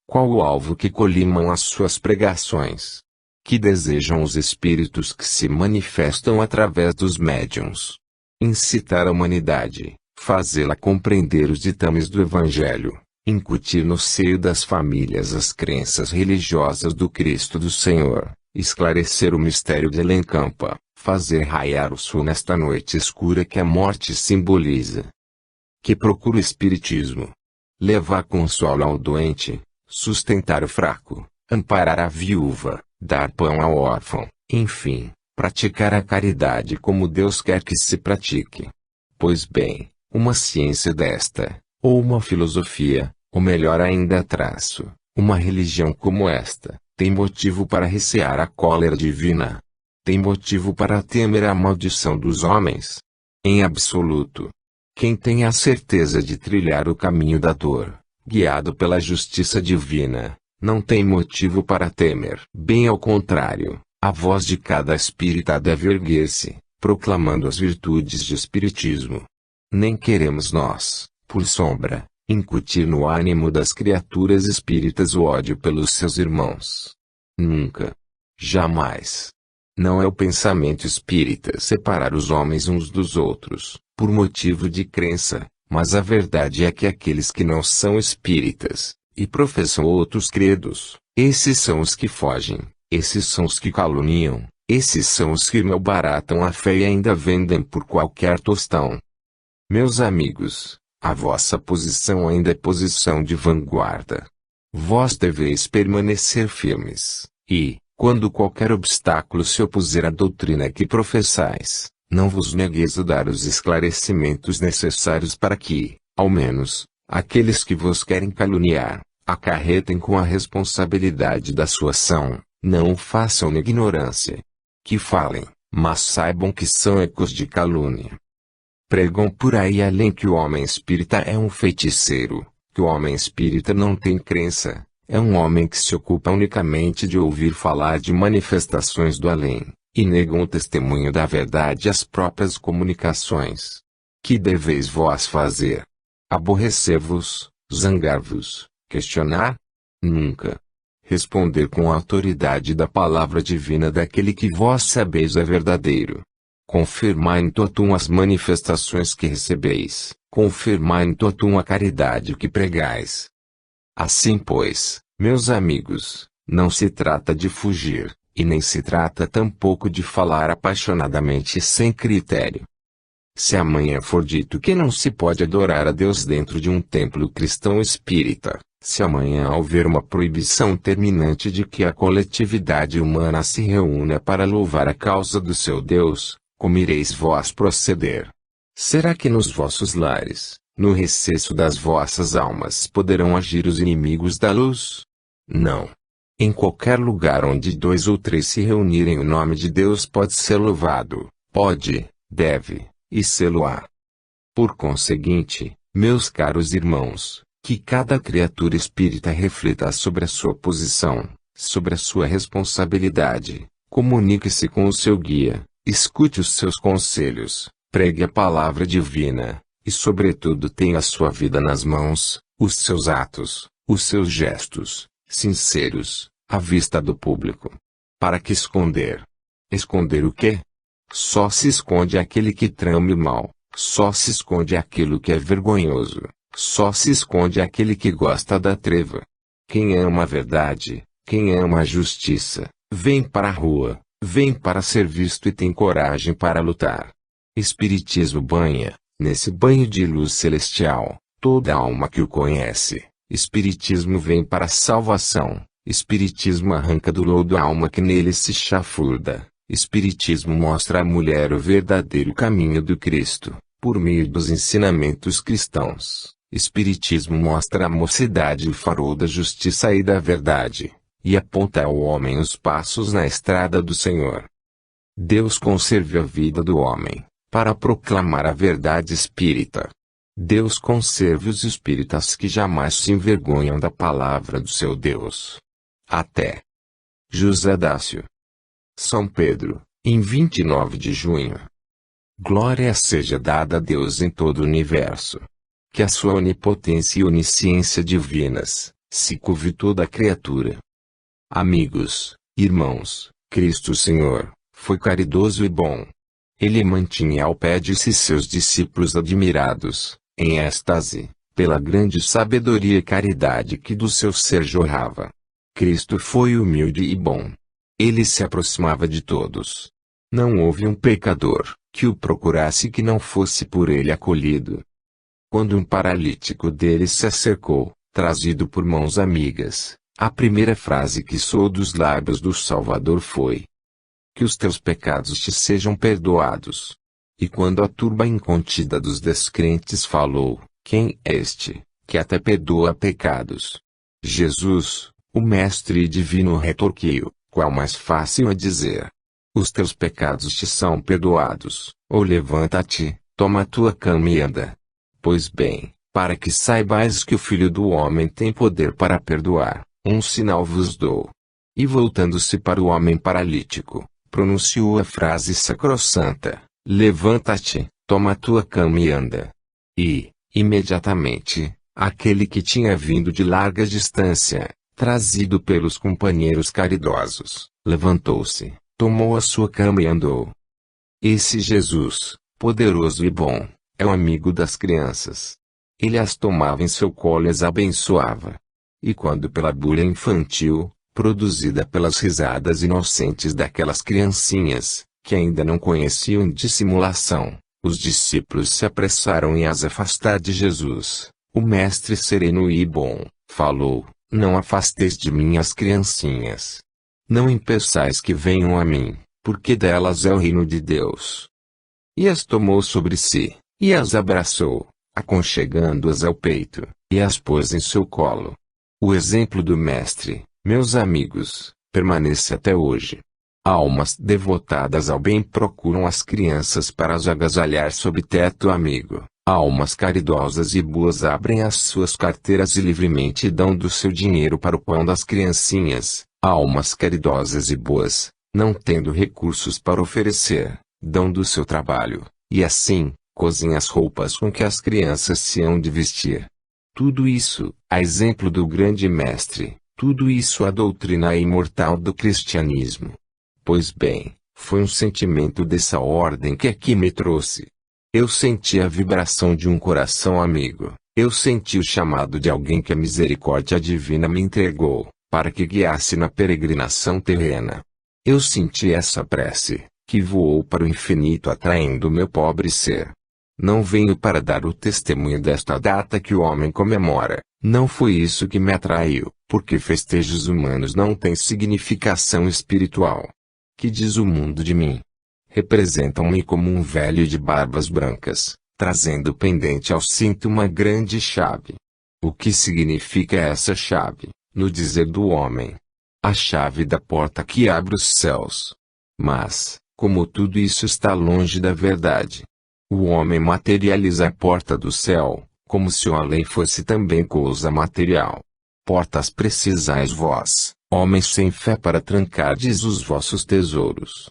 Qual o alvo que colimam as suas pregações? Que desejam os espíritos que se manifestam através dos médiuns? Incitar a humanidade, fazê-la compreender os ditames do Evangelho, incutir no seio das famílias as crenças religiosas do Cristo do Senhor, esclarecer o mistério de Elencampa, fazer raiar o sol nesta noite escura que a morte simboliza. Que procura o espiritismo? Levar consolo ao doente, sustentar o fraco, amparar a viúva, dar pão ao órfão, enfim, praticar a caridade como Deus quer que se pratique. Pois bem, uma ciência desta, ou uma filosofia, ou melhor ainda traço, uma religião como esta, tem motivo para recear a cólera divina? Tem motivo para temer a maldição dos homens? Em absoluto. Quem tem a certeza de trilhar o caminho da dor, guiado pela justiça divina, não tem motivo para temer. Bem ao contrário, a voz de cada espírita deve erguer-se, proclamando as virtudes de espiritismo. Nem queremos nós, por sombra, incutir no ânimo das criaturas espíritas o ódio pelos seus irmãos. Nunca. Jamais. Não é o pensamento espírita separar os homens uns dos outros, por motivo de crença, mas a verdade é que aqueles que não são espíritas, e professam outros credos, esses são os que fogem, esses são os que caluniam, esses são os que malbaratam a fé e ainda vendem por qualquer tostão. Meus amigos, a vossa posição ainda é posição de vanguarda. Vós deveis permanecer firmes, e, quando qualquer obstáculo se opuser à doutrina que professais, não vos negueis a dar os esclarecimentos necessários para que, ao menos, aqueles que vos querem caluniar, acarretem com a responsabilidade da sua ação, não o façam na ignorância. Que falem, mas saibam que são ecos de calúnia. Pregam por aí além que o homem espírita é um feiticeiro, que o homem espírita não tem crença, é um homem que se ocupa unicamente de ouvir falar de manifestações do além, e negam o testemunho da verdade às próprias comunicações. Que deveis vós fazer? Aborrecer-vos, zangar-vos, questionar? Nunca. Responder com a autoridade da palavra divina daquele que vós sabeis é verdadeiro. Confirmai in totum as manifestações que recebeis, confirmai in totum a caridade que pregais. Assim pois, meus amigos, não se trata de fugir, e nem se trata tampouco de falar apaixonadamente sem critério. Se amanhã for dito que não se pode adorar a Deus dentro de um templo cristão espírita, se amanhã houver uma proibição terminante de que a coletividade humana se reúna para louvar a causa do seu Deus, como ireis vós proceder? Será que nos vossos lares, no recesso das vossas almas poderão agir os inimigos da luz? Não. Em qualquer lugar onde 2 ou 3 se reunirem o nome de Deus pode ser louvado, pode, deve, e sê-lo-á. Por conseguinte, meus caros irmãos, que cada criatura espírita reflita sobre a sua posição, sobre a sua responsabilidade, comunique-se com o seu guia, escute os seus conselhos, pregue a palavra divina, e sobretudo tenha a sua vida nas mãos, os seus atos, os seus gestos, sinceros, à vista do público. Para que esconder? Esconder o quê? Só se esconde aquele que trame o mal, só se esconde aquilo que é vergonhoso, só se esconde aquele que gosta da treva. Quem ama a verdade, quem ama a justiça, vem para a rua, vem para ser visto e tem coragem para lutar. Espiritismo banha, nesse banho de luz celestial, toda alma que o conhece. Espiritismo vem para a salvação. Espiritismo arranca do lodo a alma que nele se chafurda. Espiritismo mostra à mulher o verdadeiro caminho do Cristo, por meio dos ensinamentos cristãos. Espiritismo mostra à mocidade o farol da justiça e da verdade, e aponta ao homem os passos na estrada do Senhor. Deus conserve a vida do homem, para proclamar a verdade espírita. Deus conserve os espíritas que jamais se envergonham da palavra do seu Deus. Até. José Dácio. São Pedro, em 29 de junho. Glória seja dada a Deus em todo o universo. Que a sua onipotência e onisciência divinas se curve toda a criatura. Amigos, irmãos, Cristo Senhor foi caridoso e bom. Ele mantinha ao pé de si seus discípulos admirados, em êxtase, pela grande sabedoria e caridade que do seu ser jorrava. Cristo foi humilde e bom. Ele se aproximava de todos. Não houve um pecador que o procurasse que não fosse por ele acolhido. Quando um paralítico dele se acercou, trazido por mãos amigas, a primeira frase que soou dos lábios do Salvador foi: que os teus pecados te sejam perdoados. E quando a turba incontida dos descrentes falou: quem é este, que até perdoa pecados? Jesus, o Mestre Divino, retorquiu: qual mais fácil a dizer? Os teus pecados te são perdoados, ou levanta-te, toma a tua cama e anda. Pois bem, para que saibais que o Filho do Homem tem poder para perdoar, um sinal vos dou. E voltando-se para o homem paralítico, pronunciou a frase sacrossanta: levanta-te, toma a tua cama e anda. E, imediatamente, aquele que tinha vindo de larga distância, trazido pelos companheiros caridosos, levantou-se, tomou a sua cama e andou. Esse Jesus, poderoso e bom, é o amigo das crianças. Ele as tomava em seu colo e as abençoava. E quando pela bulha infantil, produzida pelas risadas inocentes daquelas criancinhas, que ainda não conheciam dissimulação, os discípulos se apressaram em as afastar de Jesus, o Mestre sereno e bom, falou: não afasteis de mim as criancinhas. Não impeçais que venham a mim, porque delas é o reino de Deus. E as tomou sobre si, e as abraçou, aconchegando-as ao peito, e as pôs em seu colo. O exemplo do Mestre, meus amigos, permanece até hoje. Almas devotadas ao bem procuram as crianças para as agasalhar sob teto amigo. Almas caridosas e boas abrem as suas carteiras e livremente dão do seu dinheiro para o pão das criancinhas. Almas caridosas e boas, não tendo recursos para oferecer, dão do seu trabalho, e assim, cosem as roupas com que as crianças se hão de vestir. Tudo isso, a exemplo do grande Mestre, tudo isso a doutrina imortal do cristianismo. Pois bem, foi um sentimento dessa ordem que aqui me trouxe. Eu senti a vibração de um coração amigo, eu senti o chamado de alguém que a misericórdia divina me entregou, para que guiasse na peregrinação terrena. Eu senti essa prece, que voou para o infinito atraindo meu pobre ser. Não venho para dar o testemunho desta data que o homem comemora, não foi isso que me atraiu, porque festejos humanos não têm significação espiritual. Que diz o mundo de mim? Representam-me como um velho de barbas brancas, trazendo pendente ao cinto uma grande chave. O que significa essa chave, no dizer do homem? A chave da porta que abre os céus. Mas, como tudo isso está longe da verdade, o homem materializa a porta do céu, como se o além fosse também coisa material. Portas precisais vós, homens sem fé, para trancardes os vossos tesouros.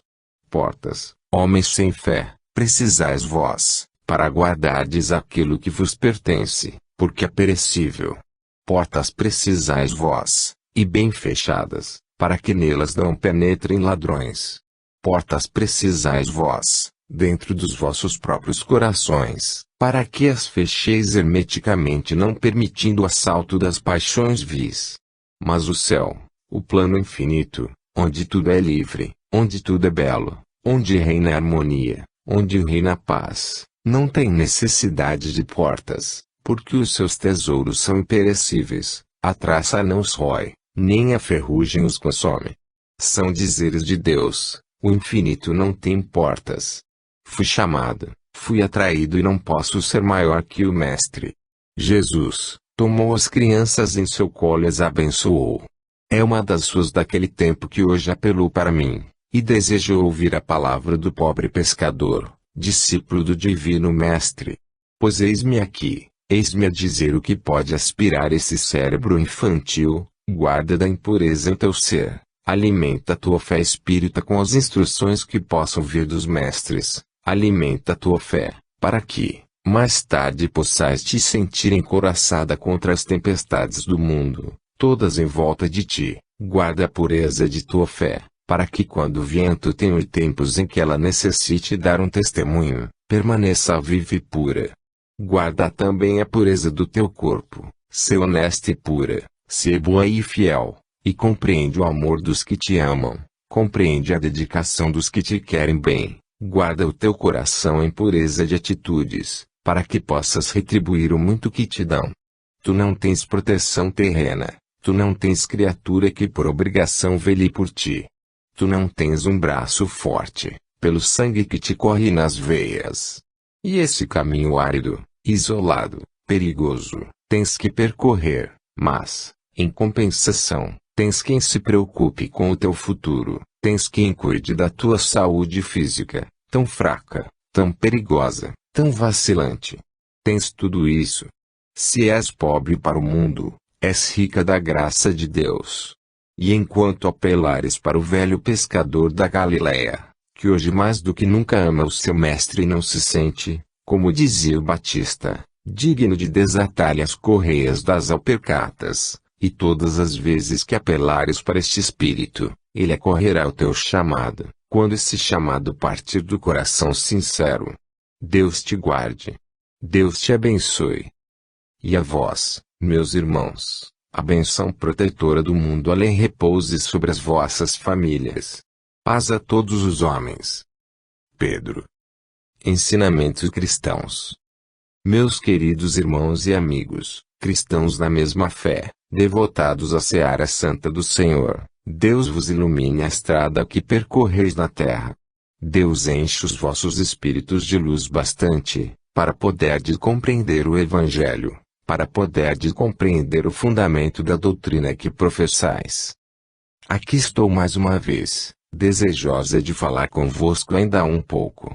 Portas, homens sem fé, precisais vós, para guardardes aquilo que vos pertence, porque é perecível. Portas precisais vós, e bem fechadas, para que nelas não penetrem ladrões. Portas precisais vós, dentro dos vossos próprios corações, para que as fecheis hermeticamente, não permitindo o assalto das paixões vis. Mas o céu, o plano infinito, onde tudo é livre, onde tudo é belo, onde reina a harmonia, onde reina a paz, não tem necessidade de portas, porque os seus tesouros são imperecíveis, a traça não os rói, nem a ferrugem os consome. São dizeres de Deus, o infinito não tem portas. Fui chamado, fui atraído e não posso ser maior que o Mestre. Jesus tomou as crianças em seu colo e as abençoou. É uma das suas daquele tempo que hoje apelou para mim, e desejo ouvir a palavra do pobre pescador, discípulo do Divino Mestre. Pois eis-me aqui, eis-me a dizer o que pode aspirar esse cérebro infantil: guarda da impureza em teu ser, alimenta tua fé espírita com as instruções que possam vir dos mestres, alimenta tua fé, para que, mais tarde possais te sentir encoraçada contra as tempestades do mundo, todas em volta de ti. Guarda a pureza de tua fé, para que quando o vento tenha tempos em que ela necessite dar um testemunho, permaneça viva e pura. Guarda também a pureza do teu corpo, sê honesta e pura, sê boa e fiel, e compreende o amor dos que te amam, compreende a dedicação dos que te querem bem. Guarda o teu coração em pureza de atitudes, para que possas retribuir o muito que te dão. Tu não tens proteção terrena, tu não tens criatura que por obrigação vele por ti. Tu não tens um braço forte, pelo sangue que te corre nas veias. E esse caminho árido, isolado, perigoso, tens que percorrer, mas, em compensação, tens quem se preocupe com o teu futuro, tens quem cuide da tua saúde física, tão fraca, tão perigosa, tão vacilante. Tens tudo isso. Se és pobre para o mundo, és rica da graça de Deus. E enquanto apelares para o velho pescador da Galileia, que hoje mais do que nunca ama o seu mestre e não se sente, como dizia o Batista, digno de desatar-lhe as correias das alpercatas, e todas as vezes que apelares para este espírito, ele acorrerá ao teu chamado, quando esse chamado partir do coração sincero. Deus te guarde. Deus te abençoe. E a vós, meus irmãos, a bênção protetora do mundo além repouse sobre as vossas famílias. Paz a todos os homens. Pedro. Ensinamentos cristãos. Meus queridos irmãos e amigos, cristãos na mesma fé, devotados à seara santa do Senhor, Deus vos ilumine a estrada que percorreis na terra. Deus enche os vossos espíritos de luz bastante, para poderdes compreender o Evangelho, para poderdes compreender o fundamento da doutrina que professais. Aqui estou mais uma vez, desejosa de falar convosco ainda um pouco.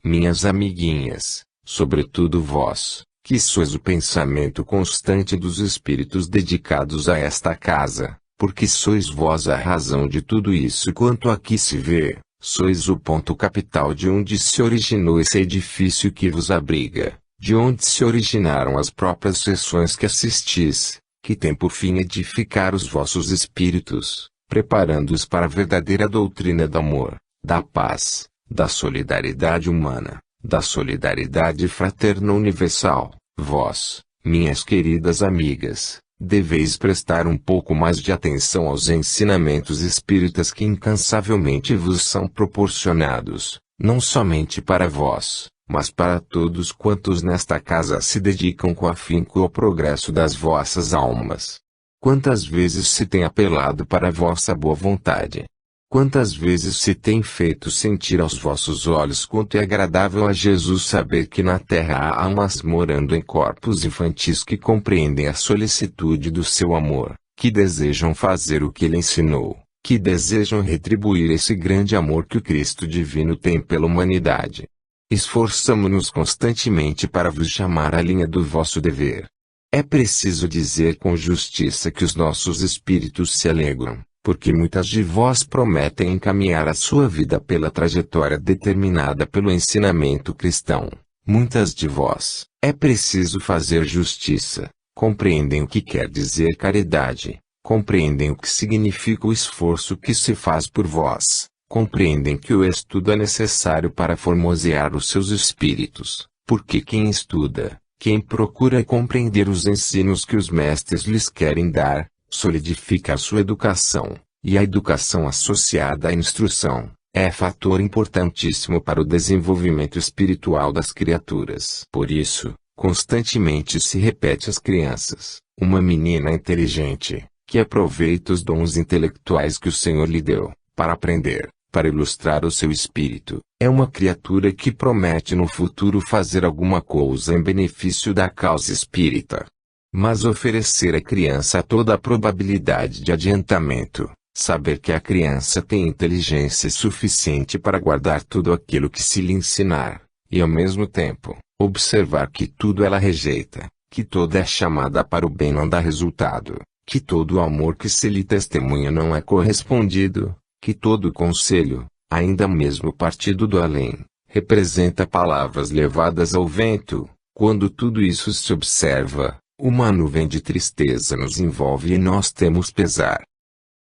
Minhas amiguinhas, sobretudo vós, que sois o pensamento constante dos espíritos dedicados a esta casa, porque sois vós a razão de tudo isso quanto aqui se vê, sois o ponto capital de onde se originou esse edifício que vos abriga, de onde se originaram as próprias sessões que assistis, que tem por fim edificar os vossos espíritos, preparando-os para a verdadeira doutrina do amor, da paz, da solidariedade humana, da solidariedade fraterna universal. Vós, minhas queridas amigas, deveis prestar um pouco mais de atenção aos ensinamentos espíritas que incansavelmente vos são proporcionados, não somente para vós, mas para todos quantos nesta casa se dedicam com afinco ao progresso das vossas almas. Quantas vezes se tem apelado para a vossa boa vontade? Quantas vezes se tem feito sentir aos vossos olhos quanto é agradável a Jesus saber que na terra há almas morando em corpos infantis que compreendem a solicitude do seu amor, que desejam fazer o que ele ensinou, que desejam retribuir esse grande amor que o Cristo Divino tem pela humanidade. Esforçamo-nos constantemente para vos chamar à linha do vosso dever. É preciso dizer com justiça que os nossos espíritos se alegram, porque muitas de vós prometem encaminhar a sua vida pela trajetória determinada pelo ensinamento cristão. Muitas de vós, é preciso fazer justiça, compreendem o que quer dizer caridade, compreendem o que significa o esforço que se faz por vós, compreendem que o estudo é necessário para formosear os seus espíritos, porque quem estuda, quem procura compreender os ensinos que os mestres lhes querem dar, solidifica a sua educação, e a educação associada à instrução, É fator importantíssimo para o desenvolvimento espiritual das criaturas. Por isso, constantemente se repete às crianças: uma menina inteligente, que aproveita os dons intelectuais que o Senhor lhe deu, para aprender, para ilustrar o seu espírito, é uma criatura que promete no futuro fazer alguma coisa em benefício da causa espírita. Mas oferecer à criança toda a probabilidade de adiantamento, saber que a criança tem inteligência suficiente para guardar tudo aquilo que se lhe ensinar, e ao mesmo tempo, observar que tudo ela rejeita, que toda é chamada para o bem não dá resultado, que todo o amor que se lhe testemunha não é correspondido, que todo conselho, ainda mesmo partido do além, representa palavras levadas ao vento. Quando tudo isso se observa, uma nuvem de tristeza nos envolve e nós temos pesar.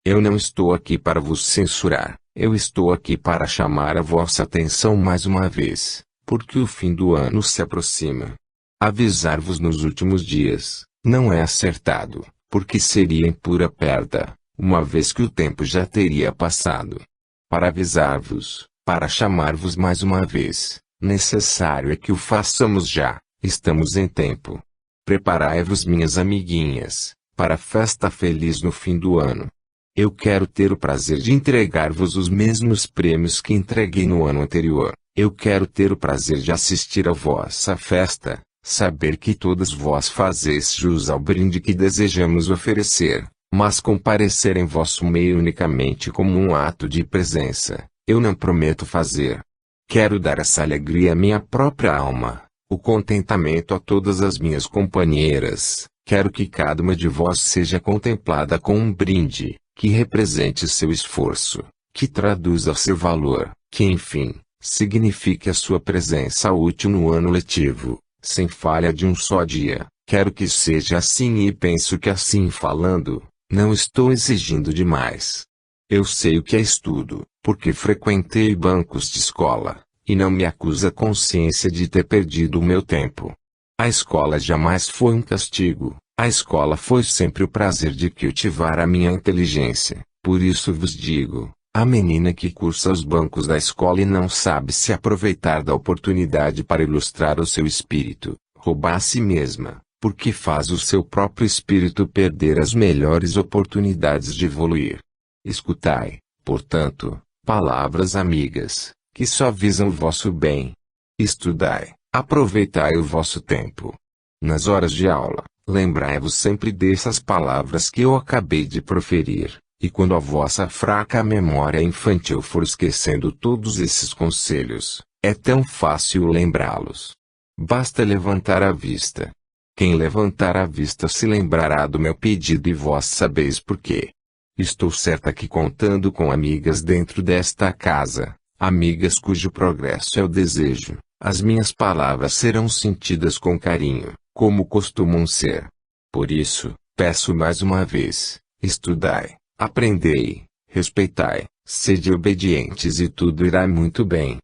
Eu não estou aqui para vos censurar, eu estou aqui para chamar a vossa atenção mais uma vez, porque o fim do ano se aproxima. Avisar-vos nos últimos dias, não é acertado, porque seria em pura perda, uma vez que o tempo já teria passado. Para avisar-vos, para chamar-vos mais uma vez, necessário é que o façamos já, estamos em tempo. Preparai-vos, minhas amiguinhas, para a festa feliz no fim do ano. Eu quero ter o prazer de entregar-vos os mesmos prêmios que entreguei no ano anterior. Eu quero ter o prazer de assistir à vossa festa, saber que todos vós fazeis jus ao brinde que desejamos oferecer, mas comparecer em vosso meio unicamente como um ato de presença, eu não prometo fazer. Quero dar essa alegria à minha própria alma, o contentamento a todas as minhas companheiras. Quero que cada uma de vós seja contemplada com um brinde, que represente seu esforço, que traduza seu valor, que enfim, signifique a sua presença útil no ano letivo, sem falha de um só dia. Quero que seja assim e penso que assim falando, não estou exigindo demais. Eu sei o que é estudo, porque frequentei bancos de escola, e não me acusa a consciência de ter perdido o meu tempo. A escola jamais foi um castigo, a escola foi sempre o prazer de cultivar a minha inteligência. Por isso vos digo, a menina que cursa os bancos da escola e não sabe se aproveitar da oportunidade para ilustrar o seu espírito, rouba a si mesma, porque faz o seu próprio espírito perder as melhores oportunidades de evoluir. Escutai, portanto, palavras amigas, que só visam o vosso bem. Estudai, aproveitai o vosso tempo. Nas horas de aula, lembrai-vos sempre dessas palavras que eu acabei de proferir, e quando a vossa fraca memória infantil for esquecendo todos esses conselhos, é tão fácil lembrá-los. Basta levantar a vista. Quem levantar a vista se lembrará do meu pedido e vós sabeis por quê. Estou certa que contando com amigas dentro desta casa, amigas cujo progresso é o desejo, as minhas palavras serão sentidas com carinho, como costumam ser. Por isso, peço mais uma vez, estudai, aprendei, respeitai, sede obedientes e tudo irá muito bem.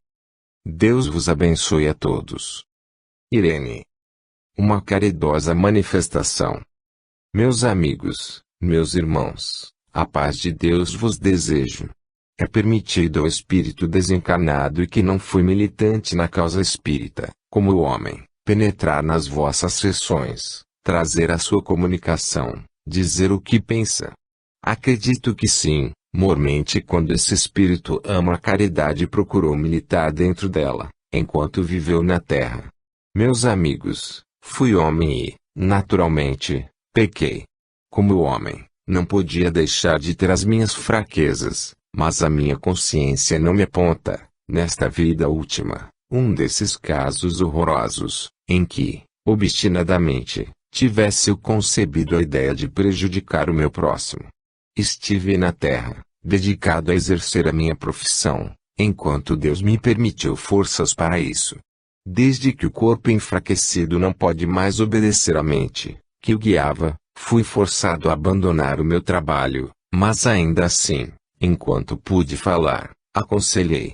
Deus vos abençoe a todos. Irene. Uma caridosa manifestação. Meus amigos, meus irmãos, a paz de Deus vos desejo. É permitido ao espírito desencarnado e que não foi militante na causa espírita, como o homem, penetrar nas vossas sessões, trazer a sua comunicação, dizer o que pensa. Acredito que sim, mormente quando esse espírito ama a caridade e procurou militar dentro dela, enquanto viveu na terra. Meus amigos, fui homem e, naturalmente, pequei. Como homem, não podia deixar de ter as minhas fraquezas, mas a minha consciência não me aponta, nesta vida última, um desses casos horrorosos, em que, obstinadamente, tivesse eu concebido a ideia de prejudicar o meu próximo. Estive na terra, dedicado a exercer a minha profissão, enquanto Deus me permitiu forças para isso. Desde que o corpo enfraquecido não pode mais obedecer à mente, que o guiava, fui forçado a abandonar o meu trabalho, mas ainda assim, enquanto pude falar, aconselhei.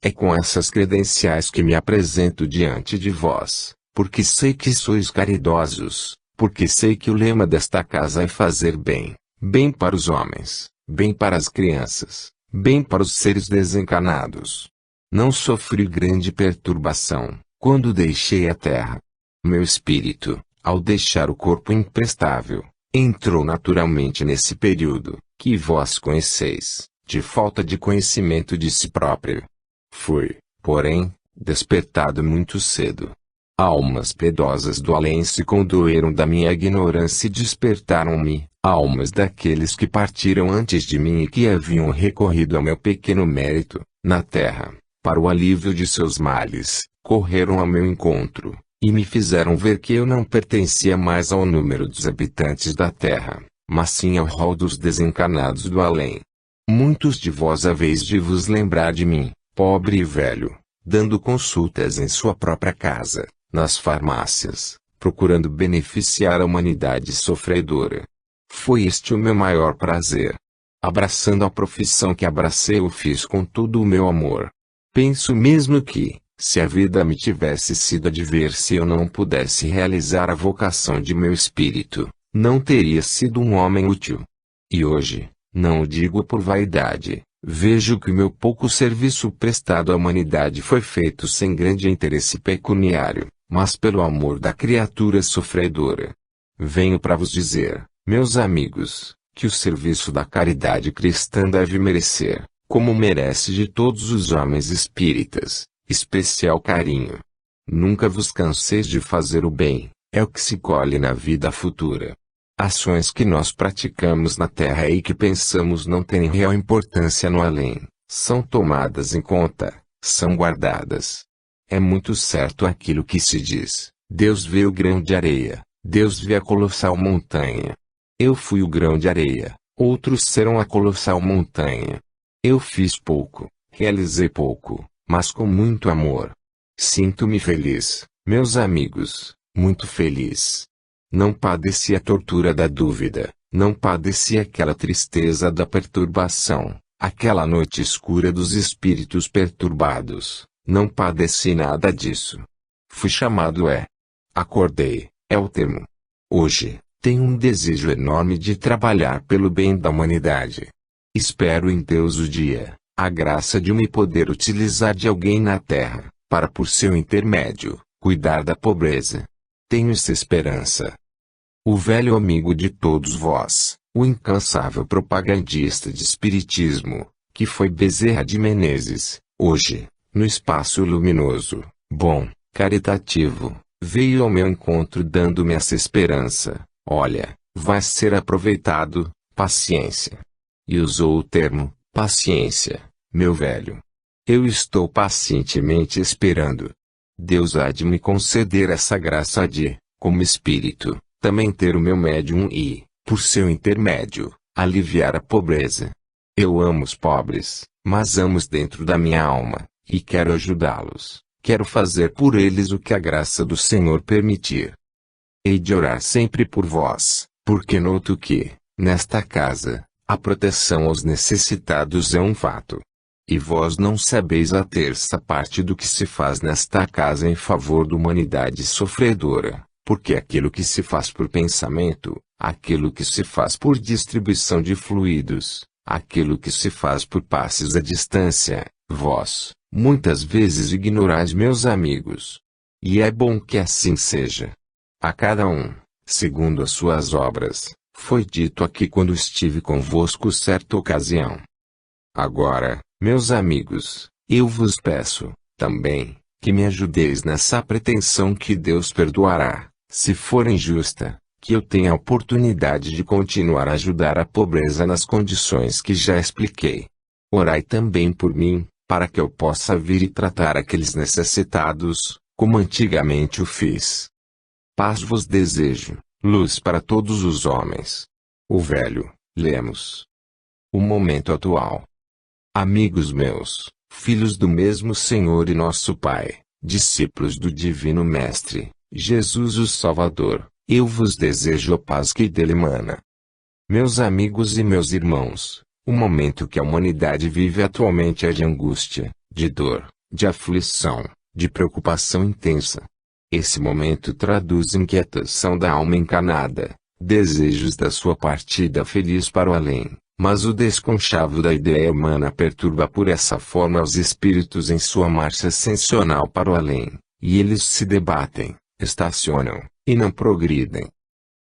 É com essas credenciais que me apresento diante de vós, porque sei que sois caridosos, porque sei que o lema desta casa é fazer bem, bem para os homens, bem para as crianças, bem para os seres desencanados. Não sofri grande perturbação quando deixei a terra. Meu espírito, ao deixar o corpo imprestável, entrou naturalmente nesse período, que vós conheceis, de falta de conhecimento de si próprio. Fui, porém, despertado muito cedo. Almas piedosas do além se condoeram da minha ignorância e despertaram-me, almas daqueles que partiram antes de mim e que haviam recorrido ao meu pequeno mérito, na terra, para o alívio de seus males, correram ao meu encontro, e me fizeram ver que eu não pertencia mais ao número dos habitantes da terra, mas sim ao rol dos desencanados do além. Muitos de vós haveis de vos lembrar de mim, pobre e velho, dando consultas em sua própria casa, nas farmácias, procurando beneficiar a humanidade sofredora. Foi este o meu maior prazer. Abraçando a profissão que abracei, o fiz com todo o meu amor. Penso mesmo que, se a vida me tivesse sido adversa e eu não pudesse realizar a vocação de meu espírito, não teria sido um homem útil. E hoje, não o digo por vaidade, vejo que o meu pouco serviço prestado à humanidade foi feito sem grande interesse pecuniário, mas pelo amor da criatura sofredora. Venho para vos dizer, meus amigos, que o serviço da caridade cristã deve merecer, como merece de todos os homens espíritas, especial carinho. Nunca vos canseis de fazer o bem, é o que se colhe na vida futura. Ações que nós praticamos na terra e que pensamos não terem real importância no além, são tomadas em conta, são guardadas. É muito certo aquilo que se diz: Deus vê o grão de areia, Deus vê a colossal montanha. Eu fui o grão de areia, outros serão a colossal montanha. Eu fiz pouco, realizei pouco, mas com muito amor. Sinto-me feliz, meus amigos, muito feliz. Não padeci a tortura da dúvida, não padeci aquela tristeza da perturbação, aquela noite escura dos espíritos perturbados, não padeci nada disso. Fui chamado acordei, é o termo. Hoje, tenho um desejo enorme de trabalhar pelo bem da humanidade. Espero em Deus o dia, a graça de me poder utilizar de alguém na terra, para por seu intermédio, cuidar da pobreza. Tenho essa esperança. O velho amigo de todos vós, o incansável propagandista de espiritismo, que foi Bezerra de Menezes, hoje, no espaço luminoso, bom, caritativo, veio ao meu encontro dando-me essa esperança. Olha, vai ser aproveitado, paciência. E usou o termo, paciência, meu velho. Eu estou pacientemente esperando. Deus há de me conceder essa graça de, como espírito, também ter o meu médium e, por seu intermédio, aliviar a pobreza. Eu amo os pobres, mas amo-os dentro da minha alma, e quero ajudá-los, quero fazer por eles o que a graça do Senhor permitir. Hei de orar sempre por vós, porque noto que, nesta casa, a proteção aos necessitados é um fato. E vós não sabeis a terça parte do que se faz nesta casa em favor da humanidade sofredora, porque aquilo que se faz por pensamento, aquilo que se faz por distribuição de fluidos, aquilo que se faz por passes à distância, vós, muitas vezes ignorais, meus amigos. E é bom que assim seja. A cada um, segundo as suas obras, foi dito aqui quando estive convosco certa ocasião. Agora, meus amigos, eu vos peço, também, que me ajudeis nessa pretensão que Deus perdoará, se for injusta, que eu tenha a oportunidade de continuar a ajudar a pobreza nas condições que já expliquei. Orai também por mim, para que eu possa vir e tratar aqueles necessitados, como antigamente o fiz. Paz vos desejo, luz para todos os homens. O velho, Lemos. O momento atual. Amigos meus, filhos do mesmo Senhor e nosso Pai, discípulos do Divino Mestre, Jesus o Salvador, eu vos desejo a paz que dele emana. Meus amigos e meus irmãos, o momento que a humanidade vive atualmente é de angústia, de dor, de aflição, de preocupação intensa. Esse momento traduz inquietação da alma encanada, desejos da sua partida feliz para o além, Mas o desconchavo da ideia humana perturba por essa forma os espíritos em sua marcha ascensional para o além, e eles se debatem, estacionam, e não progridem.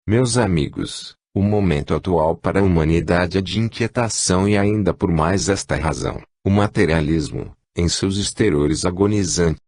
Meus amigos, o momento atual para a humanidade é de inquietação e ainda por mais esta razão, o materialismo, em seus estertores agonizantes,